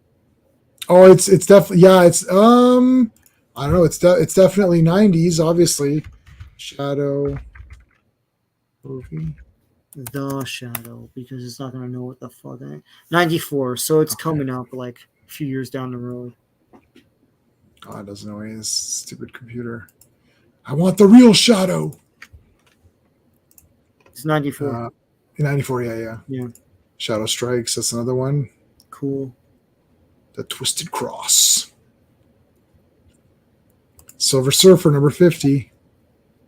Oh, it's definitely, yeah, it's, I don't know. It's definitely 90s, obviously. Shadow movie. The Shadow, because it's not going to know what the fuck. 94, so it's coming up like a few years down the road. God doesn't know any of this stupid computer. I want the real Shadow. It's 94. 94, yeah. Shadow Strikes, that's another one. Cool. The Twisted Cross. Silver Surfer, number 50.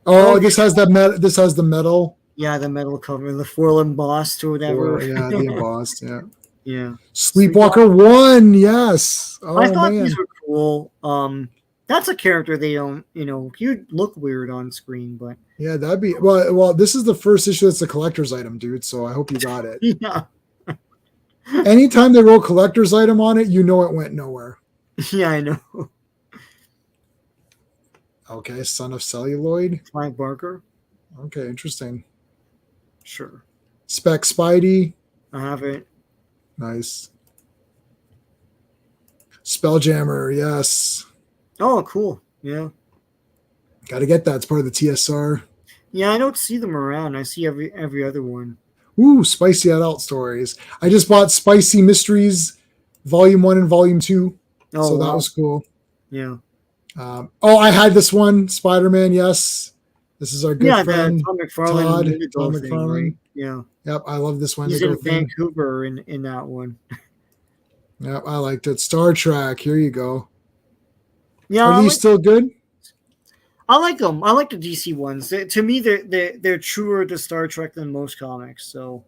Oh, this has the metal. Yeah, the metal cover, the foil embossed or whatever. Yeah, the embossed, yeah. Yeah. Sleepwalker 1, yes. Oh, I thought these were cool. That's a character they don't, he'd look weird on screen, but yeah, that'd be well, this is the first issue that's a collector's item, dude, so I hope you got it. Yeah. Anytime they roll collector's item on it, you know it went nowhere. Yeah, I know. Okay, Son of Celluloid. Clive Barker. Okay, interesting. Sure. Spec Spidey. I have it. Nice. Spelljammer, yes. Oh, cool. Yeah. Got to get that. It's part of the TSR. Yeah, I don't see them around. I see every other one. Ooh, Spicy Adult Stories. I just bought Spicy Mysteries Volume 1 and Volume 2. Oh, so wow. that was cool. Yeah. I had this one. Spider-Man, yes. This is our good friend, Tom McFarlane. Tom McFarlane. Right? Yeah. Yep, I love this one. He's in Vancouver in that one. Yep, I liked it. Star Trek, here you go. Yeah, Are these still good? I like them. I like the DC ones. To me, they're truer to Star Trek than most comics. So,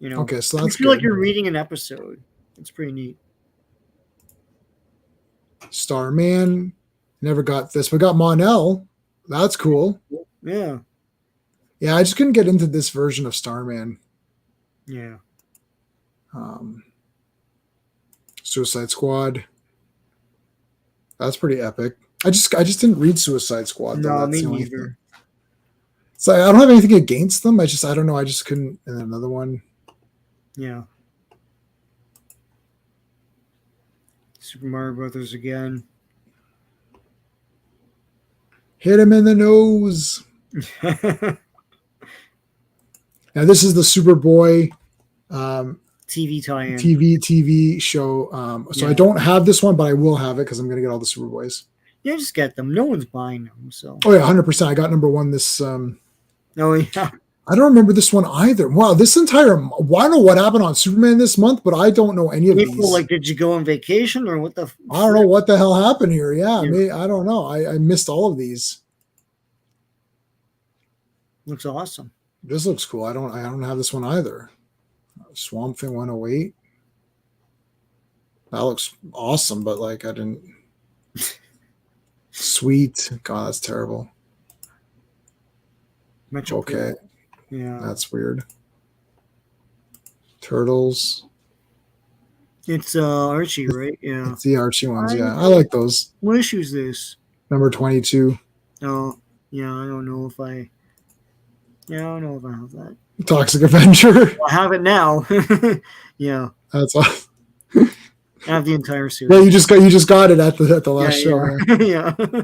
Okay, so that's you feel like you're reading an episode. It's pretty neat. Starman, never got this. We got Mon-El. That's cool. Yeah. Yeah, I just couldn't get into this version of Starman. Yeah. Suicide Squad. That's pretty epic. I just didn't read Suicide Squad. Though. No, That's me the only neither. thing. So I don't have anything against them. I don't know. I just couldn't. And then another one. Yeah. Super Mario Brothers again. Hit him in the nose. Now this is the Superboy TV tie-in. TV show. So I don't have this one, but I will have it because I'm going to get all the Superboys. Yeah, just get them. No one's buying them, so. Oh yeah, 100%. I got number 1 this. Oh yeah. I don't remember this one either. Wow, this entire I don't know what happened on Superman this month, but I don't know any of April, these. like, did you go on vacation or what the? I don't know what the hell happened here. Yeah, Yeah. I don't know. I missed all of these. Looks awesome. This looks cool. I don't have this one either. Swamp Thing 108. That looks awesome, but like I didn't. Sweet. God, that's terrible. Metro Okay. Yeah. That's weird. Turtles. It's Archie, right? Yeah. It's the Archie ones. Yeah, I like those. What issue is this? Number 22. Oh, yeah. I don't know if I. Yeah, I don't know if I have that. Toxic Avenger. I have it now. Yeah. That's awesome. I have the entire series. Yeah, you just got it at the last show. Yeah. Yeah.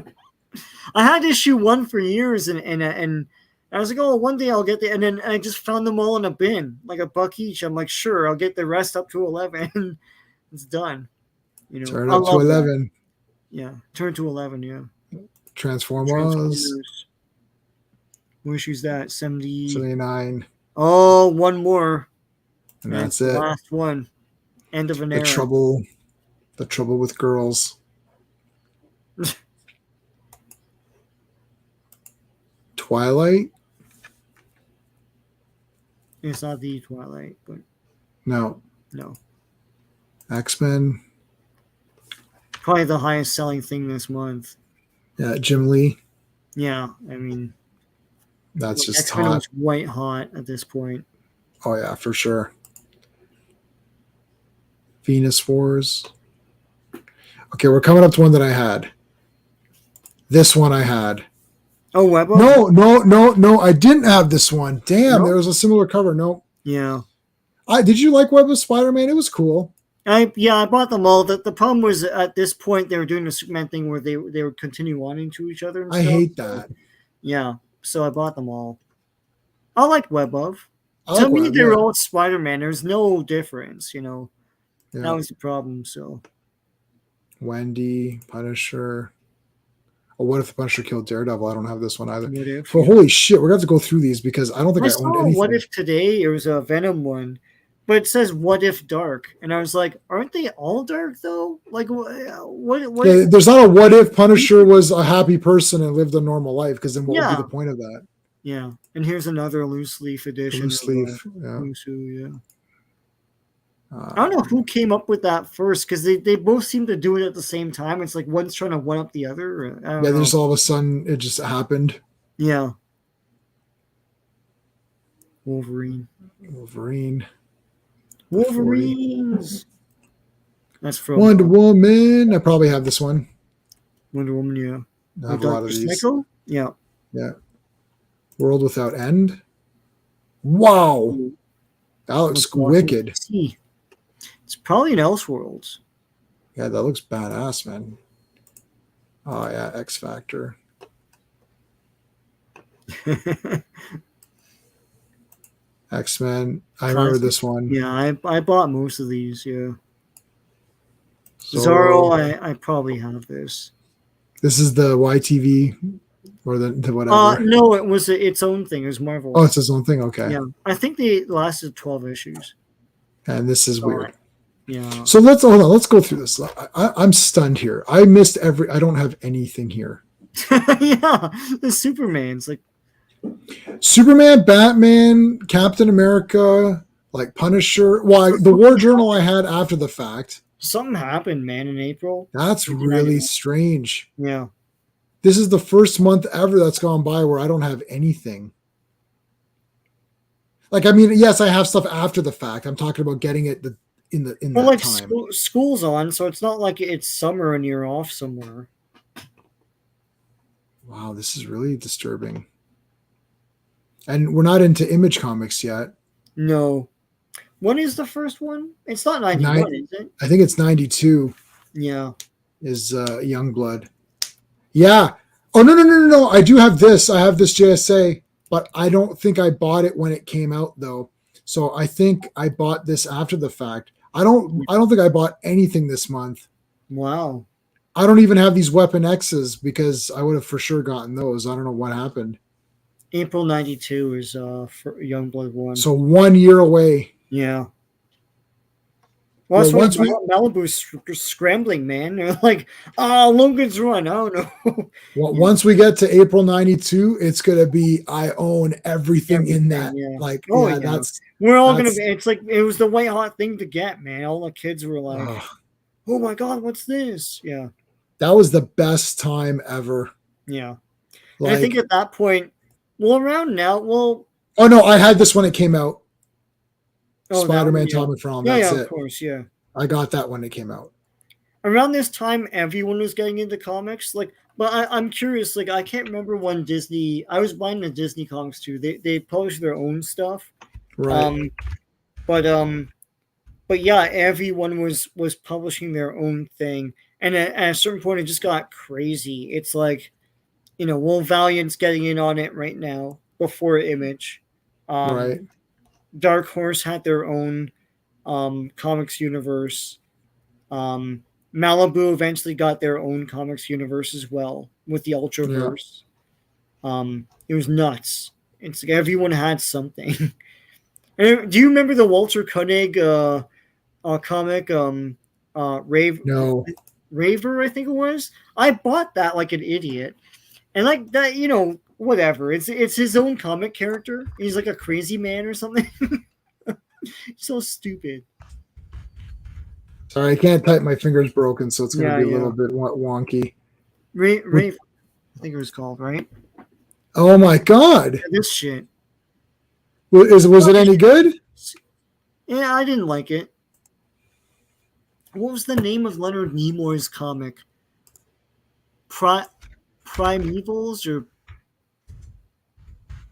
I had issue 1 for years, and I was like, oh, one day I'll get the, and then I just found them all in a bin, like $1 each. I'm like, sure, I'll get the rest up to 11. It's done. You know, Turn up to 11. That. Yeah, turn to 11. Yeah. Transformers. What issue's that? 79. Oh, one more. And that's it. Last one. End of an era. The trouble with girls. Twilight. It's not the Twilight, but No. X-Men. Probably the highest selling thing this month. Yeah, Jim Lee. Yeah, I mean, that's just X-Men hot. was white hot at this point. Oh yeah, for sure. Venus Wars. Okay, we're coming up to one that I had. This one I had. Oh, Webbo? No. I didn't have this one. Damn, there was a similar cover. No. Yeah. Did you like Web of Spider-Man? It was cool. I bought them all. The problem was at this point they were doing the Superman thing where they would continue wanting to each other. And I stuff. hate that. Yeah, so I bought them all. I liked Web of. To me, they're all Spider-Man. There's no difference, you know. Yeah. That was the problem. So. Wendy, Punisher. Oh, what if the Punisher killed Daredevil? I don't have this one either. What if? But holy shit, we're gonna have to go through these because I don't think I owned anything. What if today? It was a Venom one, but it says "What if dark," and I was like, "Aren't they all dark though?" Like, what? Yeah, there's not a what if Punisher was a happy person and lived a normal life, because then what would be the point of that? Yeah, and here's another loose leaf edition. Loose leaf, yeah. I don't know who came up with that first, because they both seem to do it at the same time. It's like one's trying to one up the other. I don't know. Just all of a sudden it just happened. Yeah. Wolverines. That's from Wonder Woman. I probably have this one. Wonder Woman, yeah. I have a lot of these. Yeah. Yeah. World Without End. Wow. That looks wicked. It's probably an Elseworlds. Yeah, that looks badass, man. Oh, yeah, X Factor. X-Men. I remember this one. Yeah, I bought most of these, yeah. Zorro, I probably have this. This is the YTV or the whatever. No, it was its own thing. It was Marvel. Oh, it's its own thing. Okay. Yeah, I think they lasted 12 issues. And this is weird. Yeah. So let's go through this. I'm stunned here. I missed I don't have anything here. Yeah, the Superman's like Superman, Batman, Captain America, like Punisher. Well, the War Journal I had after the fact. Something happened, man, in April. That's really strange. Yeah. This is the first month ever that's gone by where I don't have anything. Like, I mean, yes, I have stuff after the fact. I'm talking about getting it in that time. School's on, so it's not like it's summer and you're off somewhere. Wow, this is really disturbing. And we're not into Image Comics yet. No. When is the first one? It's not 91, is it? I think it's 92. Yeah. Is Youngblood. Yeah. Oh, no. I do have this. I have this JSA, but I don't think I bought it when it came out, though. So I think I bought this after the fact. I don't think I bought anything this month. Wow. I don't even have these Weapon X's because I would have for sure gotten those. I don't know what happened. April 92 is for Youngblood 1. So 1 year away. Yeah. Well, that's once Malibu's scrambling, man. They're like, oh, Logan's Run. I don't know. Well, once we get to April 92, it's gonna be I own everything in that. Yeah. Like, that's we're all gonna be. It's like it was the white hot thing to get, man. All the kids were like, "Oh my god, what's this?" Yeah, that was the best time ever. Yeah, like, I think at that point, around now, oh no, I had this when it came out. Spider-Man Tom McFarlane. That's it. Of course, yeah. I got that when it came out. Around this time, everyone was getting into comics. Like, but I'm curious. Like, I can't remember when Disney. I was buying the Disney comics too. They published their own stuff, right? But yeah, everyone was publishing their own thing, and at a certain point, it just got crazy. It's like, Valiant's getting in on it right now before Image, right? Dark Horse had their own comics universe. Malibu eventually got their own comics universe as well with the Ultraverse. Yeah. It was nuts. It's like everyone had something. Do you remember the Walter Koenig comic? Raver, I think it was. I bought that like an idiot, and like that, whatever. It's his own comic character. He's like a crazy man or something. So stupid. Sorry, I can't type. My finger's broken, so it's going to be a little bit wonky. Rave, I think it was called, right? Oh my god! Yeah, this shit. Was it any good? Yeah, I didn't like it. What was the name of Leonard Nimoy's comic? Primevals, or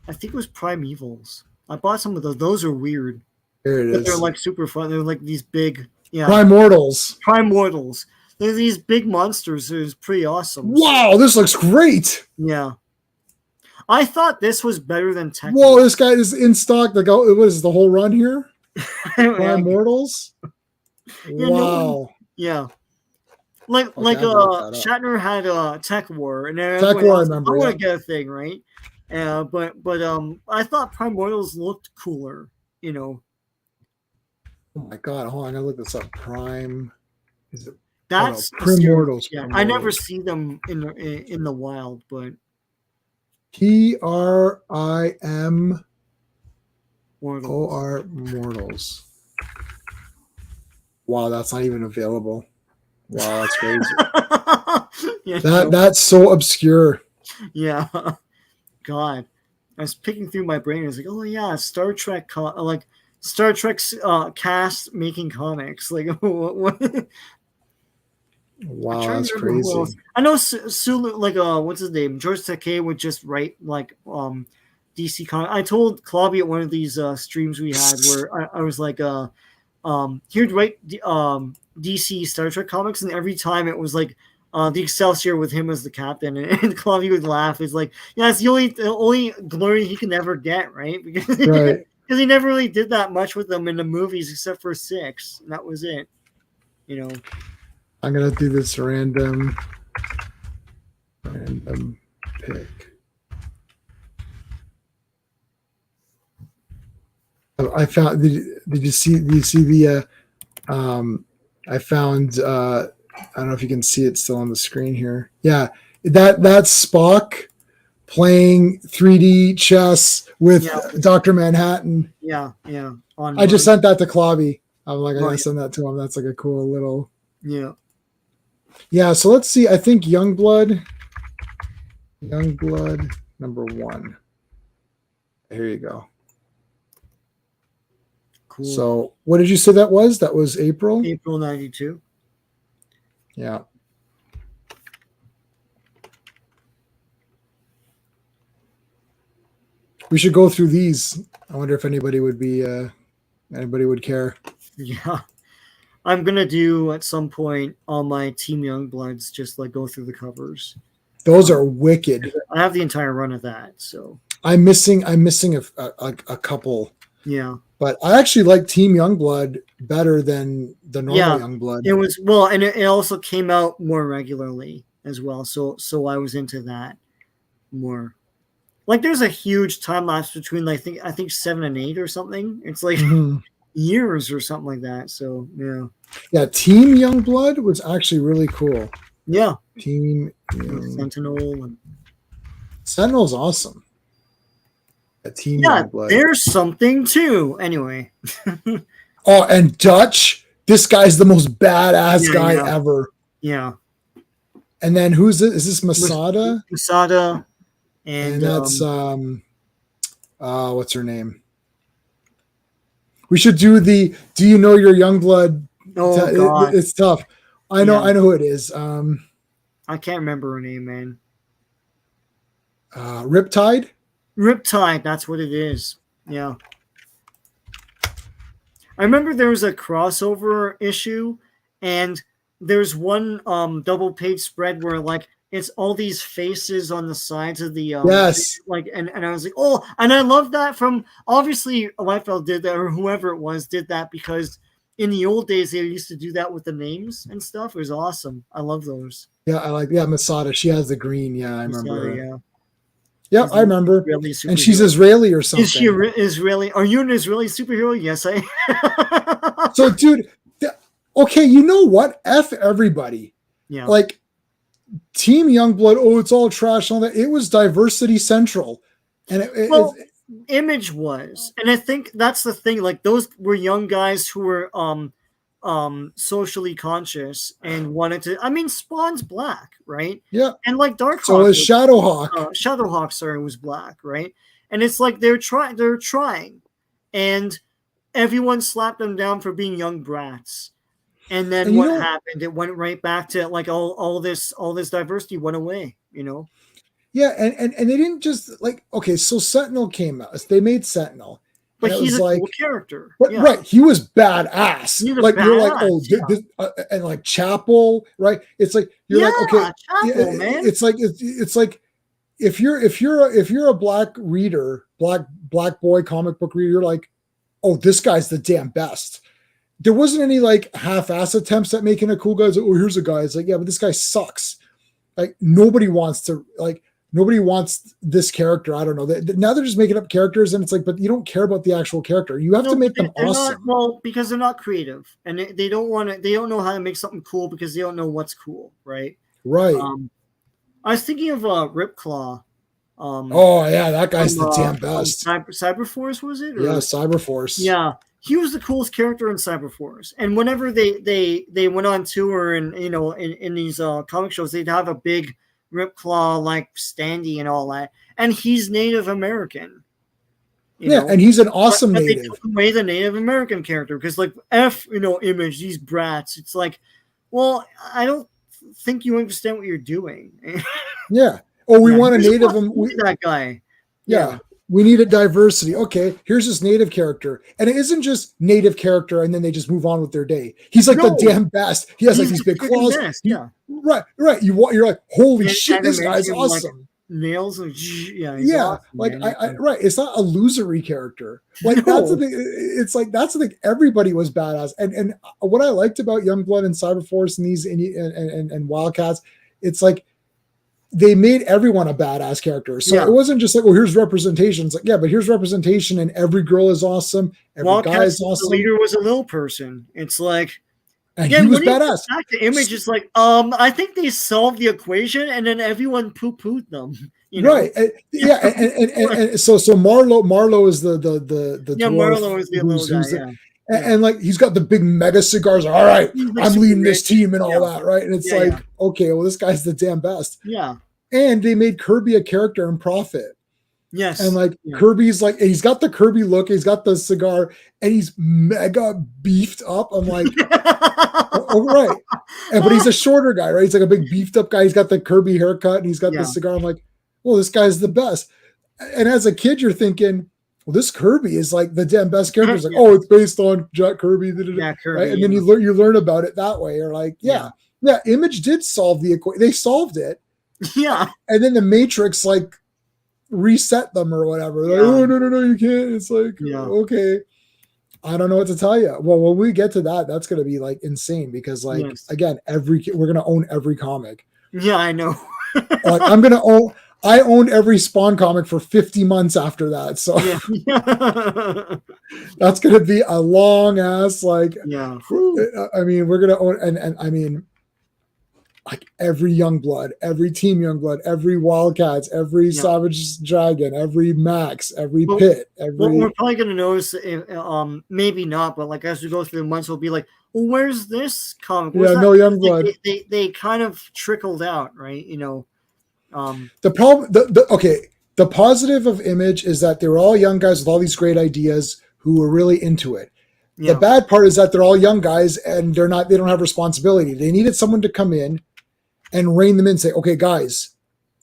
I think it was Primevals. I bought some of those. Those are weird. There it is. They're like super fun. They're like these big, Primortals. They're these big monsters. It was pretty awesome. Wow, this looks great. Yeah. I thought this was better than Tech. Whoa, this guy is in stock. Like, what is the whole run here? Primortals. Wow. Yeah. Like Shatner had Tech War, and Tech War, I remember. I want to get a thing, right? But I thought Primortals looked cooler. Oh my god! Hold on, I gotta look this up. Prime. Is it? That's Primortals. Yeah, I never see them in the wild, but PRIM OR Mortals. Wow, that's not even available. Wow, that's crazy. That's so obscure. Yeah. God. I was picking through my brain. I was like, oh yeah, Star Trek Star Trek's cast making comics. Like what? Wow, that's crazy. I know Sulu, what's his name? George Takei would just write DC comics. I told Clobberin at one of these streams we had where I was like, he'd write DC Star Trek comics, and every time it was like the Excelsior with him as the captain, and Clobberin would laugh. He's like, yeah, it's the only glory he can ever get, right? Because he never really did that much with them in the movies except for 6, and that was it. I'm gonna do this random pick. I found. Did you see the? I found. I don't know if you can see it still on the screen here. Yeah, that's Spock playing 3D chess with Dr. Manhattan. Yeah. I just sent that to Clobby. I'm like, I gotta send that to him. That's like a cool little. Yeah. Yeah. So let's see. I think Youngblood number 1. Here you go. Cool. So what did you say that was? That was April? April 92. Yeah. We should go through these. I wonder if anybody would care. Yeah. I'm going to do at some point all my Team Youngbloods, just like go through the covers. Those are wicked. I have the entire run of that. So I'm missing a couple. Yeah. But I actually like Team Youngblood better than the normal Youngblood. It was and it also came out more regularly as well. So I was into that more. like there's a huge time lapse between I think 7 and 8 or something. It's like years or something like that. So yeah. Team Youngblood was actually really cool. Yeah, Team Sentinel and Sentinel's awesome. A Team yeah, Youngblood. there's something too. Anyway. Oh, and Dutch. This guy's the most badass guy ever. Yeah. And then who's this? Is this Masada? Masada. And that's what's her name? We should do the Do You Know Your Youngblood? Oh God. It's tough. I know who it is. I can't remember her name, man. Riptide? Riptide, that's what it is. Yeah. I remember there was a crossover issue, and there's one double page spread where like it's all these faces on the sides of the yes, like and I was like, oh, and I love that from obviously Liefeld did that, or whoever it was did that, because in the old days they used to do that with the names and stuff. It was awesome. I love those. Yeah, I like Masada. She has the green. Yeah, I remember her. Yeah, I remember. And she's Israeli or something. Is she Israeli? Are you an Israeli superhero? Yes, I. So, dude, okay, you know what? F everybody. Yeah. Like, Team Youngblood, oh, it's all trash. All that. It was diversity central. And Image was. And I think that's the thing. Like, those were young guys who were socially conscious and wanted to. I mean, Spawn's black, right? Yeah. And like Darkhawk. So is Shadowhawk. Shadowhawk, sorry, was black, right? And it's like they're trying, and everyone slapped them down for being young brats. And then what happened? It went right back to like all this diversity went away, you know? Yeah, and they didn't just like, okay, so Sentinel came out. They made Sentinel. But he's a cool character. But, yeah. Right, he was badass. Like you're like, oh, this, and like Chapel, right? It's like you're like, okay, Chapel, man. It's like if you're a black reader, black boy comic book reader, you're like, oh, this guy's the damn best. There wasn't any like half-ass attempts at making a cool guy. Like, oh, here's a guy. It's like, yeah, but this guy sucks. Like nobody wants this character. I don't know. Now they're just making up characters, and it's like, but you don't care about the actual character. You have to make them awesome. Because they're not creative, and they don't want to. They don't know how to make something cool because they don't know what's cool, right? Right. I was thinking of Ripclaw. Oh yeah, that guy's the damn best. Cyberforce, was it? Yeah, Cyberforce. Yeah, he was the coolest character in Cyberforce. And whenever they went on tour and in these comic shows, they'd have a big Ripclaw like standee and all that. And he's Native American. And he's an awesome native. They took away the Native American character because like Image, these brats. It's like, well, I don't think you understand what you're doing. Yeah. Oh, we want a native. That guy. Yeah. We need a diversity. Okay, here's this native character. And it isn't just native character and then they just move on with their day. He's like the damn best. He has like these big claws. Right. You're like, holy shit, this guy's awesome. Like nails and awesome, like right. It's not a losery character. Like that's the thing. It's like that's the thing. Everybody was badass. And what I liked about Youngblood and Cyberforce and these and Wildcats, it's like they made everyone a badass character. So it wasn't just like, well, here's representation. It's like, yeah, but here's representation, and every girl is awesome. Every guy is awesome. The leader was a little person. It's like, and he was badass. Back to Image is like, I think they solved the equation, and then everyone poo-pooed them. Right? And so Marlo is the dwarf Marlo is the little guy. And like he's got the big mega cigars. All right, I'm leading this team and all that, right? And it's okay, well, this guy's the damn best. Yeah. And they made Kirby a character in Profit. Yes. And like Kirby's like, he's got the Kirby look, he's got the cigar, and he's mega beefed up. I'm like, oh, right. But he's a shorter guy, right? He's like a big beefed up guy. He's got the Kirby haircut and he's got the cigar. I'm like, well, this guy's the best. And as a kid, you're thinking, well, this Kirby is like the damn best character. It's like, oh, it's based on Jack Kirby. Kirby, right? And then you learn about it that way. Or like, Image did solve the equation. They solved it. Yeah. And then the Matrix like reset them or whatever. Like, oh, no, you can't. It's like, okay. I don't know what to tell you. Well, when we get to that, that's going to be like insane because like, again, we're going to own every comic. Yeah, I know. Like I'm going to I owned every Spawn comic for 50 months after that. So that's going to be a long ass, like, yeah. I mean, we're going to own, and I mean, like every Youngblood, every Team Youngblood, every Wildcats, every Savage Dragon, every Max, every Pit, every. What we're probably going to notice, maybe not, but like as we go through the months, we'll be like, well, where's this comic? Where's that? No Youngblood. Like they kind of trickled out, right? You know. The problem, the positive of Image is that they're all young guys with all these great ideas who are really into it. Yeah. The bad part is that they're all young guys and they don't have responsibility. They needed someone to come in and rein them in and say, okay, guys,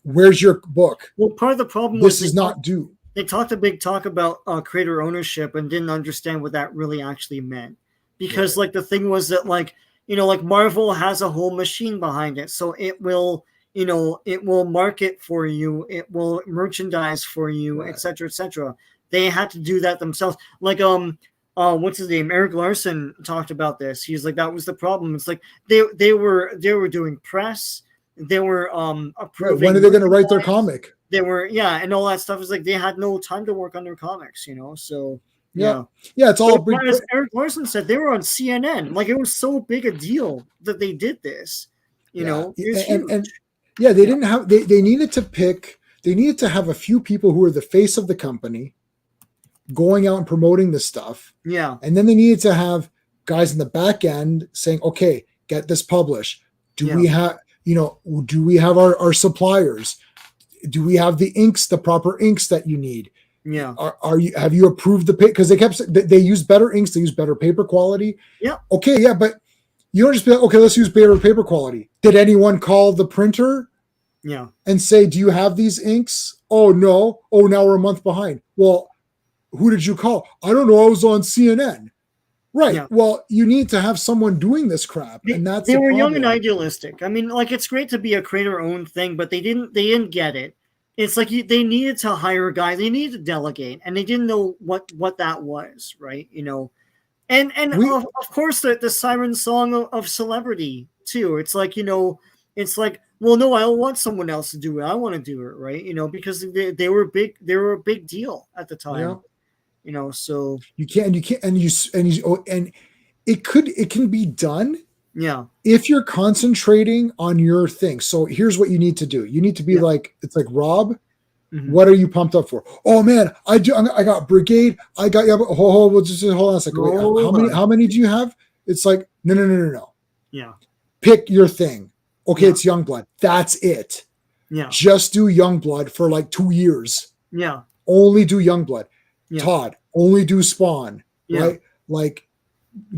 where's your book? Well, part of the problem this is not due. They talked a big talk about creator ownership and didn't understand what that really actually meant. Because like the thing was that like, you know, like Marvel has a whole machine behind it. So it will, you know, it will market for you. It will merchandise for you, et cetera, et cetera. They had to do that themselves. Like, what's his name? Eric Larson talked about this. He's like, that was the problem. It's like they were doing press. They were approving. When are they going to write their comic? They were, and all that stuff is like they had no time to work on their comics, you know. So it's all. As Eric Larson said, they were on CNN. Like it was so big a deal that they did this, you know. And they didn't have. They needed to pick. They needed to have a few people who were the face of the company, going out and promoting this stuff. Yeah. And then they needed to have guys in the back end saying, okay, get this published. Do we have, do we have our suppliers? Do we have the inks, the proper inks that you need? Yeah. Have you approved the paper? Because they use better inks, they use better paper quality. Yeah. Okay. Yeah. But you don't just be like, okay, let's use better paper quality. Did anyone call the printer? Yeah. And say, do you have these inks? Oh, no. Oh, now we're a month behind. Well, who did you call? I don't know. I was on CNN. Right. Yeah. Well, you need to have someone doing this crap. And that's they were young and idealistic. I mean, like it's great to be a creator-owned thing, but they didn't get it. It's like they needed to hire a guy, they needed to delegate, and they didn't know what that was, right? You know. And of course the siren song of celebrity too. It's like, it's like, well, no, I don't want someone else to do it. I want to do it, right? Because they were big. They were a big deal at the time. Yeah. So you can, and it can be done. Yeah. If you're concentrating on your thing. So here's what you need to do. You need to be like, it's like, Rob, what are you pumped up for? Oh man, I got Brigade. I got, hold on a second. Wait, how many do you have? It's like, no. Yeah. Pick your thing. Okay. It's Youngblood. That's it. Yeah. Just do Youngblood for like 2 years. Yeah. Only do Youngblood. Yeah. Todd, only do Spawn, right? Like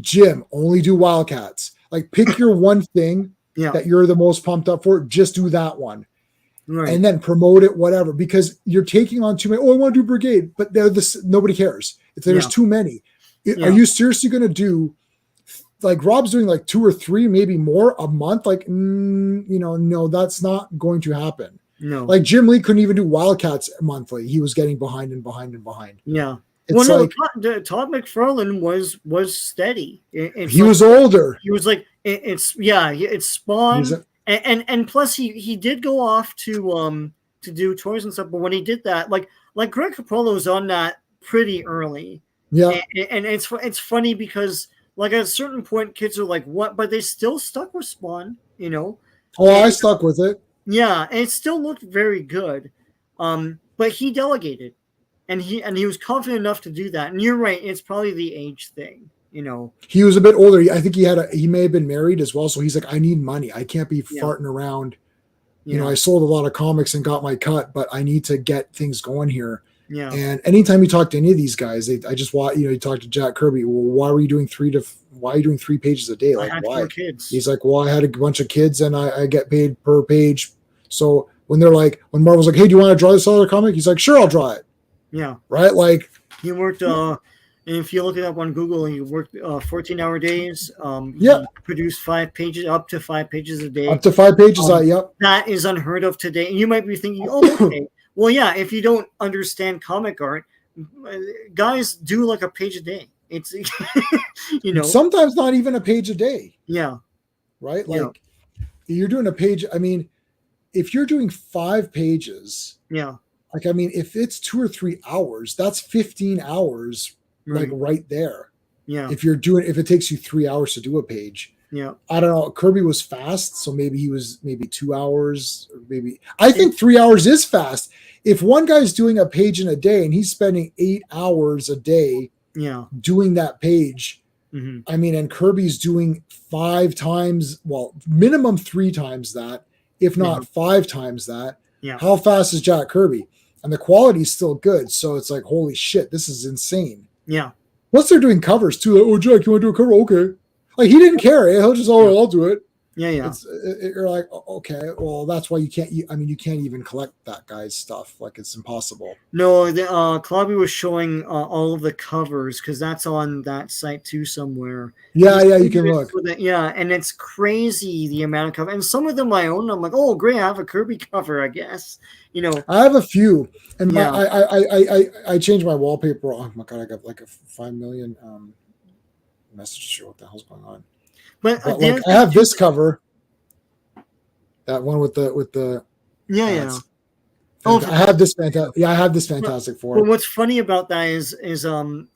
Jim, only do Wildcats. Like pick your one thing that you're the most pumped up for. Just do that one. Right. And then promote it, whatever, because you're taking on too many. Oh, I want to do Brigade, but nobody cares. If there's too many, are you seriously going to do like Rob's doing like 2 or 3, maybe more a month? Like, no, that's not going to happen. No. Like Jim Lee couldn't even do Wildcats monthly. He was getting behind. Yeah. It's Todd McFarlane was steady. He was older. He was like, it's Spawn. And plus he did go off to do toys and stuff. But when he did that, like Greg Capullo's on that pretty early. Yeah. And it's funny because like at a certain point, kids are like, what? But they still stuck with Spawn, Oh, I stuck with it. Yeah, and it still looked very good. But he delegated. And he was confident enough to do that. And you're right, it's probably the age thing, He was a bit older. I think he may have been married as well. So he's like, I need money. I can't be farting around. I sold a lot of comics and got my cut, but I need to get things going here. Yeah. And anytime you talk to any of these guys, I just want, you talk to Jack Kirby. Well, why are you doing 3 pages a day? Like, why? 4 kids. He's like, well, I had a bunch of kids and I get paid per page. So when Marvel's like, hey, do you want to draw this other comic? He's like, sure, I'll draw it. Yeah. Right. Like he worked, and if you look it up on Google, he worked 14-hour days. He produced up to 5 pages a day. Up to 5 pages. Yep. That is unheard of today. And you might be thinking, oh, okay. Well, yeah, if you don't understand comic art, guys do like a page a day. It's, sometimes not even a page a day. Yeah. Right. Like you're doing a page. I mean, if you're doing 5 pages, Yeah. like, I mean, if it's 2 or 3 hours, that's 15 hours, like right there. Yeah. If it takes you 3 hours to do a page. Yeah. I don't know. Kirby was fast, so maybe he was maybe 2 hours, or maybe I think 3 hours is fast. If one guy's doing a page in a day and he's spending 8 hours a day doing that page, I mean, and Kirby's doing 5 times, well, minimum 3 times that, if not 5 times that. Yeah. How fast is Jack Kirby? And the quality is still good. So it's like, holy shit, this is insane. Yeah. Plus they're doing covers too. Like, oh, Jack, you want to do a cover? Okay. Like, he didn't care. He'll just, I'll do it. Yeah, yeah. You're like, okay, well, that's why you can't. I mean, you can't even collect that guy's stuff. Like, it's impossible. No, Clobby was showing all of the covers because that's on that site too somewhere. Yeah, you can look. Yeah, and it's crazy the amount of cover. And some of them I own. I'm like, oh, great, I have a Kirby cover, I guess. You know, I have a few, and I changed my wallpaper. Oh my god, I got like a 5 million messages. Sure, what the hell's going on? But like, I have this cover, that one with the Oh, I have this fantastic. Yeah, I have this fantastic for it. But what's funny about that is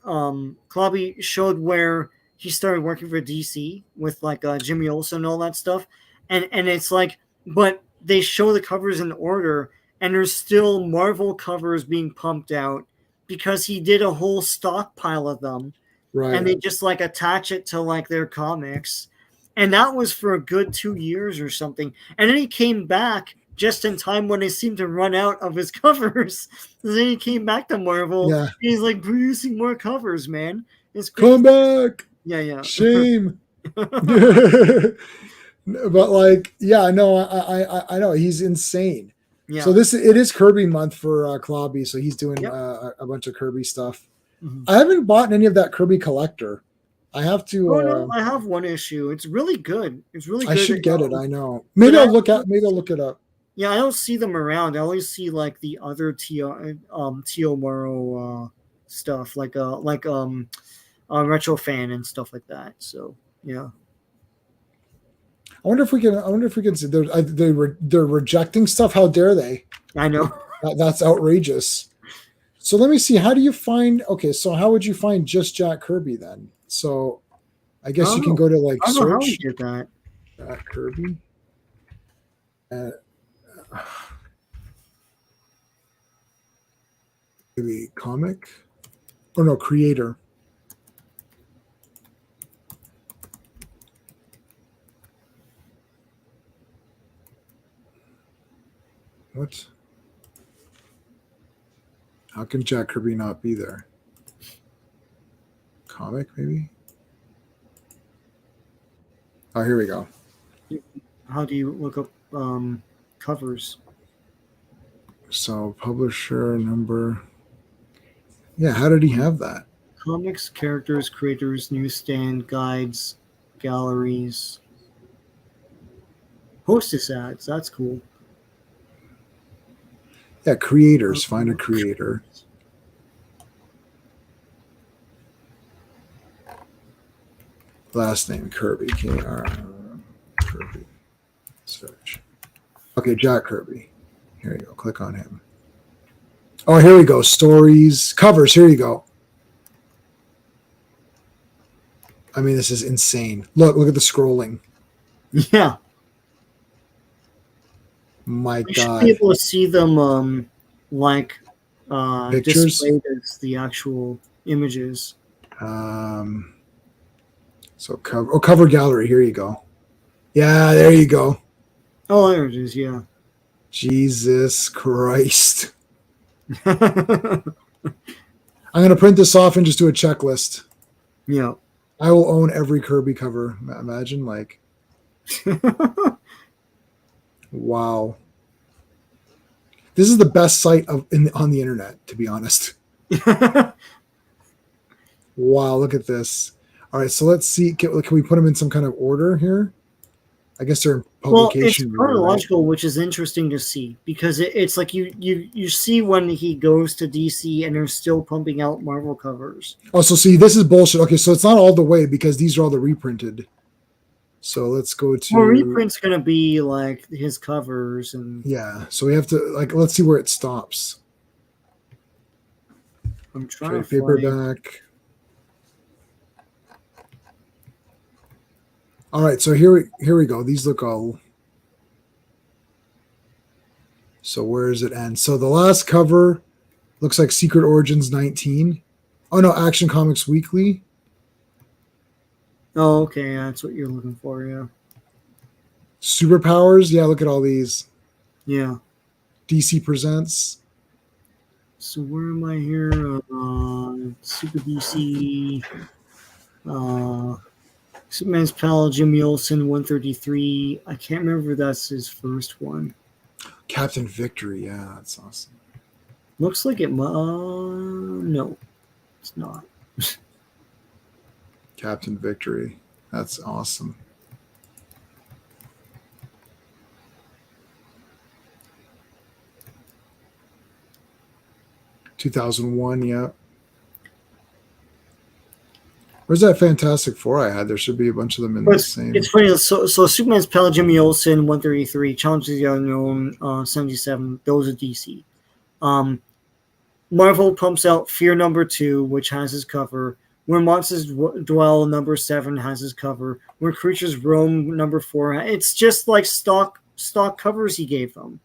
Clobby showed where he started working for DC with like Jimmy Olsen and all that stuff, and it's like, but they show the covers in order, and there's still Marvel covers being pumped out because he did a whole stockpile of them, right? And they just like attach it to like their comics. And that was for a good 2 years or something. And then he came back just in time when they seemed to run out of his covers. And then he came back to Marvel. Yeah. He's like producing more covers, man. It's crazy. Come back. Yeah. Shame. But like, yeah, no, I know he's insane. Yeah. So it is Kirby month for Clobby. So he's doing a bunch of Kirby stuff. Mm-hmm. I haven't bought any of that Kirby Collector. I have to. No, I have one issue. It's really good. It's really good. I should get it. I know. Maybe I'll look it up. Yeah, I don't see them around. I always see like the other Tio Moro stuff, like Retro Fan and stuff like that. So yeah. I wonder if we can see they're rejecting stuff. How dare they? I know. That's outrageous. So let me see. How do you find? Okay, so how would you find just Jack Kirby then? So, I guess you can go to like I don't search. know how we did that. Jack Kirby. Maybe comic, or no, creator. What? How can Jack Kirby not be there? Comic, maybe? Oh, here we go. How do you look up covers? So, publisher number. Yeah, how did he have that? Comics, characters, creators, newsstand, guides, galleries, hostess ads. That's cool. Yeah, creators. Find a creator. Last name Kirby. Kirby. Search. Okay, Jack Kirby. Here you go. Click on him. Oh, here we go. Stories, covers. Here you go. I mean, this is insane. Look at the scrolling. Yeah. My you God. Should be able to see them pictures, displayed as the actual images. So cover gallery. Here you go. Yeah, there you go. Oh, there it is. Yeah. Jesus Christ. I'm gonna print this off and just do a checklist. Yeah. I will own every Kirby cover. Imagine, like. Wow. This is the best site on the internet, to be honest. Wow, look at this. All right, so let's see. Can we put them in some kind of order here? I guess they're in publication. Well, it's chronological, which is interesting to see because it's like you see when he goes to DC and they're still pumping out Marvel covers. Oh, so see, this is bullshit. Okay, so it's not all the way because these are all the reprinted. So let's go to reprint's gonna be like his covers and yeah. So we have to let's see where it stops. I'm trying Trade to find. paperback. All right, so here we go. These look all. So where does it end? So the last cover looks like Secret Origins 19. Oh no, Action Comics Weekly. Oh, okay, that's what you're looking for, yeah. Superpowers. Yeah, look at all these. Yeah. DC Presents. So where am I here? Super DC. Superman's pal Jimmy Olsen 133. I can't remember if that's his first one. Captain Victory. Yeah, that's awesome. Looks like it. No, it's not. Captain Victory. That's awesome. (2001). Yeah. Where's that Fantastic Four I had? There should be a bunch of them in the same. It's funny. So Superman's pal Jimmy Olsen 133. Challenges the Unknown 77. Those are DC. Marvel pumps out Fear #2, which has his cover. Where Monsters Dwell #7 has his cover. Where Creatures Roam #4. It's just like stock covers he gave them.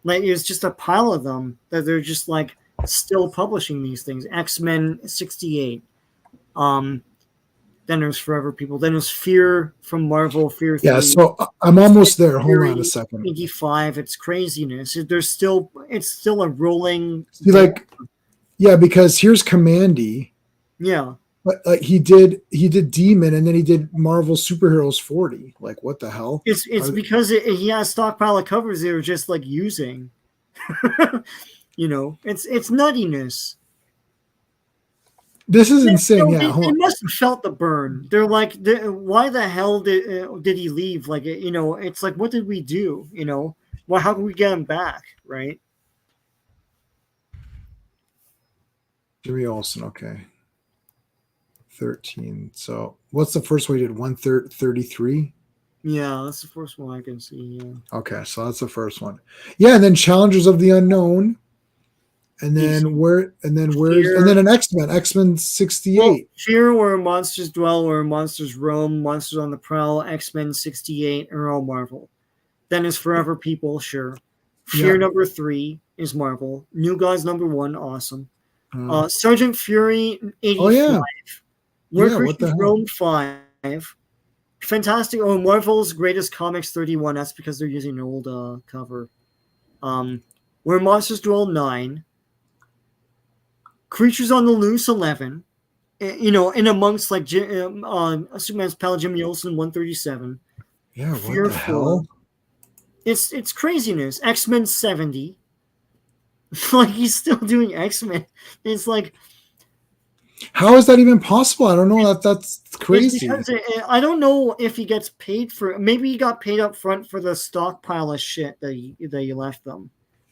Like it's just a pile of them that they're just like still publishing these things. X-Men 68. Then there's Forever People. Then there's Fear from Marvel. Fear 3. Yeah, so I'm almost there. Hold on a second. 85. It's craziness. It's still a rolling. See, yeah, because here's Commandy. Yeah. But he did Demon, and then he did Marvel Superheroes 40. Like, what the hell? It's because he has a stockpile of covers they were just like using. It's nuttiness. This is insane. They must have felt the burn. They're like, why the hell did he leave? Like, it's like, what did we do? Well, how can we get him back? Right. Jimmy Olsen. Okay. 13. So what's the first one he did? 133? Yeah, that's the first one I can see. Yeah. Okay, so that's the first one. Yeah, and then Challengers of the Unknown. And then and then an X-Men 68. Well, Fear, Where Monsters Dwell, Where Monsters Roam, Monsters on the Prowl, X-Men 68 are all Marvel. Then is Forever People, sure. Fear #3 is Marvel. New Gods #1, awesome. Sergeant Fury 85. Oh yeah. Where Creatures Roam 5. Fantastic. Oh, Marvel's Greatest Comics 31. That's because they're using an old cover. Where Monsters Dwell 9. Creatures on the Loose 11. In amongst like Superman's pal Jimmy Olsen 137. Yeah, what Fear the hell? It's craziness. X-Men 70. Like he's still doing X-Men. It's like, how is that even possible? I don't know. That's crazy. I don't know if he gets paid for. Maybe he got paid up front for the stockpile of shit that you left them.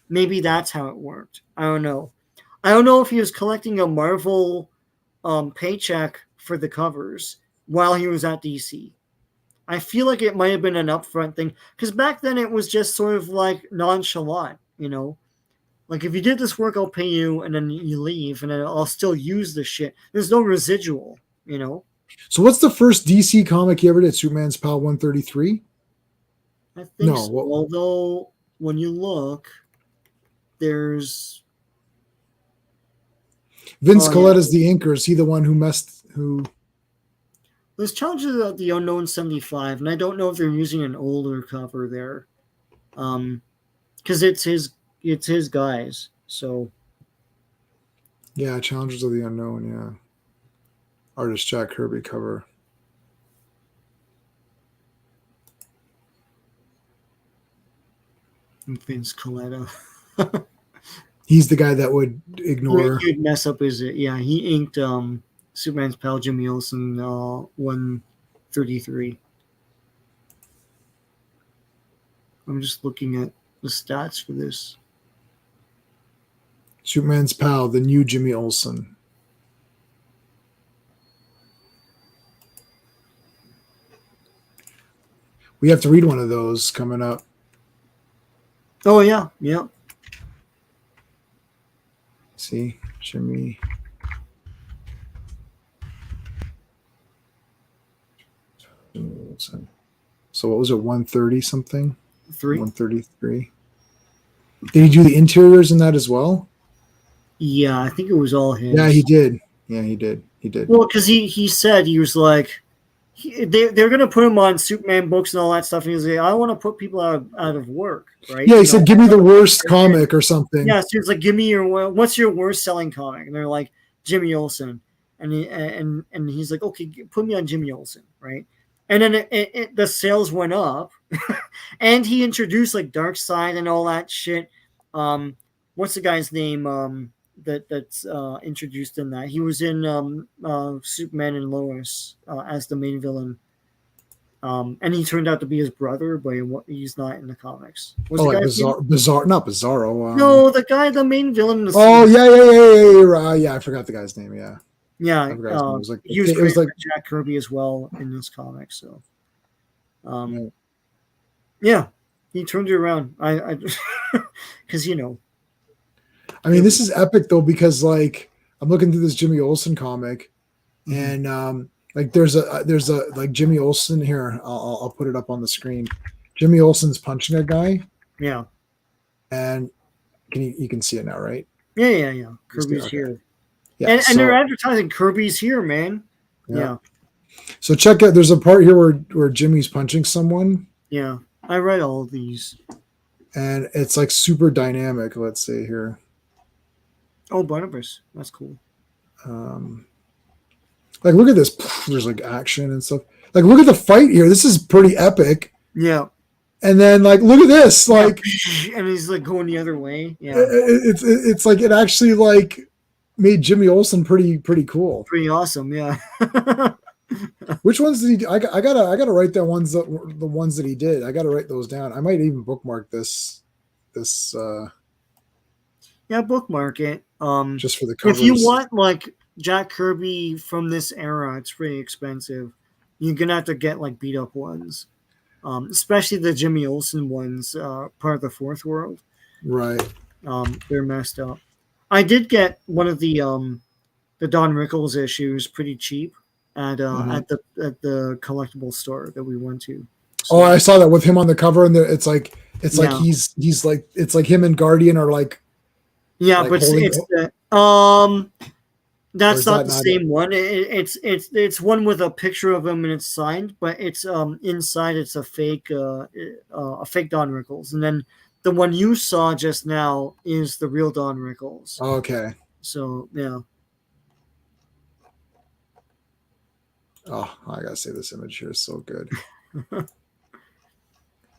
Maybe that's how it worked. I don't know. I don't know if he was collecting a Marvel paycheck for the covers while he was at DC. I feel like it might have been an upfront thing because back then it was just sort of like nonchalant, Like if you did this work, I'll pay you, and then you leave, and then I'll still use the shit. There's no residual, So what's the first DC comic he ever did? Superman's Pal 133? I think so. Although when you look, there's Vince Coletta's the inker. Is he the one who There's Challenges of the Unknown 75, and I don't know if they're using an older cover there. Because it's his guys. So yeah, Challengers of the Unknown, yeah. Artist Jack Kirby cover. Vince Coletta. He's the guy that would ignore. He would mess up he inked Superman's pal Jimmy Olsen 133. I'm just looking at the stats for this. Superman's Pal, the new Jimmy Olsen. We have to read one of those coming up. Oh yeah, yeah. See, Jimmy. So what was it? 130 something. 133. Did he do the interiors in that as well? Yeah, I think it was all his. Yeah, he did. Yeah, he did. He did. Well, because he said he was like, they're gonna put him on Superman books and all that stuff, and he's like, I want to put people out of work, right? Yeah, he said, "Give me the worst comic or something." Yeah, so he was like, "Give me what's your worst selling comic?" And they're like, Jimmy Olsen, and he's like, "Okay, put me on Jimmy Olsen, right?" And then the sales went up, and he introduced like Dark Side and all that shit. What's the guy's name? That's introduced in that. He was in Superman and Lois as the main villain, and he turned out to be his brother, but he's not in the comics. Not Bizarro. No, the main villain. In the series. Yeah. I forgot the guy's name. Yeah. Yeah, he was created by Jack Kirby as well in this comic. So, yeah, he turned it around. I because I mean, this is epic though, because like I'm looking through this Jimmy Olsen comic, and like there's a like Jimmy Olsen here. I'll put it up on the screen. Jimmy Olsen's punching a guy. Yeah, and you can see it now, right? Yeah. Kirby's here. Yeah, and they're advertising Kirby's here, man. Yeah. So check out. There's a part here where Jimmy's punching someone. Yeah, I read all of these, and it's like super dynamic. Let's say here. Oh, Barnabas, that's cool. Like look at this. There's like action and stuff. Like look at the fight here. This is pretty epic. Yeah. And then like look at this. Like, and he's like going the other way. Yeah. It's like it actually like made Jimmy Olsen pretty cool. Pretty awesome. Yeah. Which ones did he do? I gotta write the ones that he did. I gotta write those down. I might even bookmark this. Yeah, bookmark it. Just for the covers. If you want like Jack Kirby from this era, it's pretty expensive. You're gonna have to get like beat up ones, especially the Jimmy Olsen ones, part of the Fourth World. Right. They're messed up. I did get one of the Don Rickles issues pretty cheap at the collectible store that we went to. So, I saw that with him on the cover, and it's like he's like it's like him and Guardian are like. Yeah, like that's not the same one. It's one with a picture of him and it's signed, but it's inside it's a fake Don Rickles, and then the one you saw just now is the real Don Rickles. Okay. So yeah. Oh, I gotta say this image here is so good.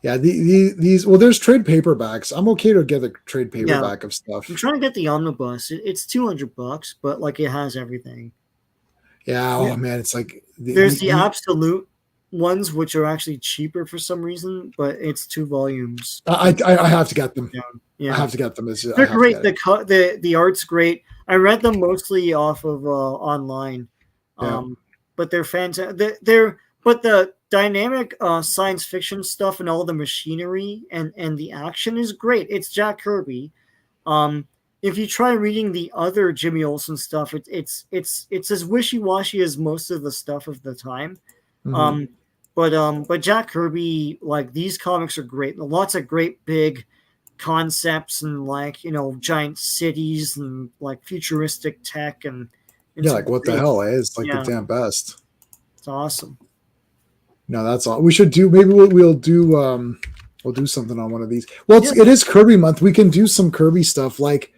Yeah, these there's trade paperbacks. I'm okay to get a trade paperback of stuff. I'm trying to get the omnibus. It's $200, but like it has everything. Yeah. Oh man, it's like there's the absolute ones which are actually cheaper for some reason, but it's 2 volumes. I have to get them. Yeah. I have to get them. They're great. The art's great. I read them mostly off of online, but they're fantastic. But the dynamic science fiction stuff and all the machinery and the action is great. It's Jack Kirby. If you try reading the other Jimmy Olsen stuff, it's as wishy-washy as most of the stuff of the time. Mm-hmm. But Jack Kirby, like these comics are great. Lots of great big concepts and like giant cities and like futuristic tech and like what the hell is like the damn best. It's awesome. No, that's all. We should do. Maybe we'll do something on one of these. Well, it is Kirby month. We can do some Kirby stuff. Like,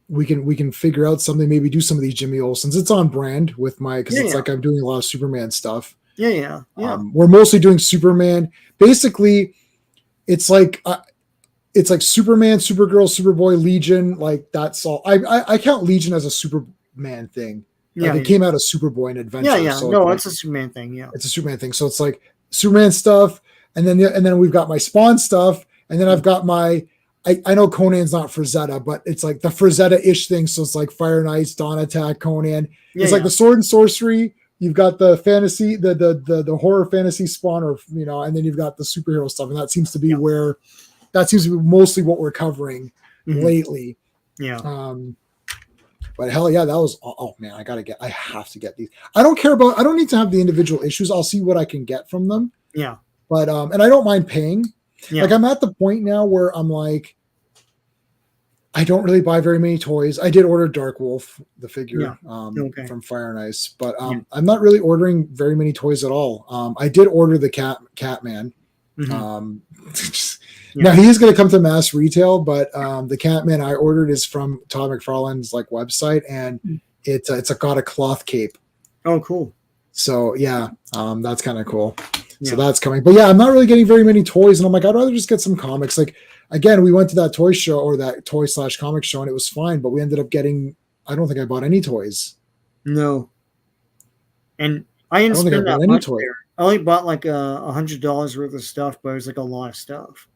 we can figure out something. Maybe do some of these Jimmy Olsens. It's on brand with because it's like I'm doing a lot of Superman stuff. Yeah. We're mostly doing Superman. Basically, it's like Superman, Supergirl, Superboy, Legion. Like that's all. I count Legion as a Superman thing. Like it came out of Superboy and Adventure. Yeah. So no, it's a Superman thing. Yeah, it's a Superman thing. So it's like Superman stuff, and then we've got my Spawn stuff, and then I've got my. I know Conan's not Frazetta, but it's like the Frazetta-ish thing. So it's like Fire and Ice, Dawn Attack, Conan. It's like the Sword and Sorcery. you've got the fantasy, the horror fantasy spawn, or and then you've got the superhero stuff, and that seems to be mostly what we're covering lately. Yeah. But hell yeah, that was man, I have to get these. I don't need to have the individual issues. I'll see what I can get from them. Yeah. But and I don't mind paying. Yeah. Like, I'm at the point now where I'm like, I don't really buy very many toys. I did order Dark Wolf, the figure from Fire and Ice, but I'm not really ordering very many toys at all. I did order the Catman. Now he is going to come to mass retail, but the Catman I ordered is from Todd McFarlane's website, and it's got a cloth cape. Oh, cool. So yeah, that's kind of cool. Yeah. So that's coming. But yeah, I'm not really getting very many toys, and I'm like, I'd rather just get some comics. Like, again, we went to that toy show, or that toy/comic show, and it was fine, but we ended up getting, I don't think I bought any toys. No. And I didn't spend that much there. I only bought like $100 worth of stuff, but it was like a lot of stuff,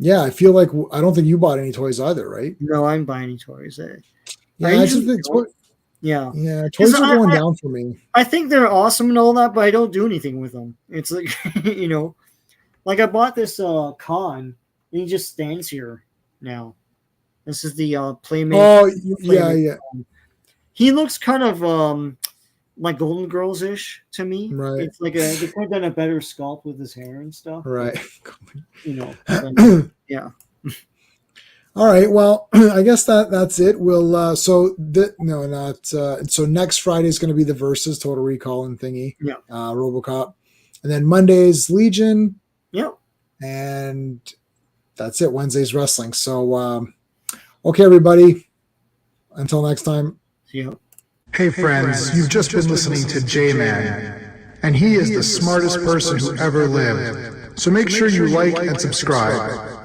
Yeah, I feel like I don't think you bought any toys either, right? No, I didn't buy any toys. Yeah, toys are going down for me. I think they're awesome and all that, but I don't do anything with them. It's like, like I bought this Khan, and he just stands here now. This is the Playmate. Oh, yeah. He looks kind of like Golden Girls-ish to me. Right. It's like they could have done a better sculpt with his hair and stuff. Right. Yeah. All right. Well, I guess that's it. We'll so next Friday is going to be the Versus Total Recall and thingy. Yeah. RoboCop, and then Monday's Legion. Yep. And that's it. Wednesday's wrestling. So, okay, everybody. Until next time. See you. Hey friends, you've just been listening to J-Man, and he is the smartest person who ever lived. So make sure you like and subscribe.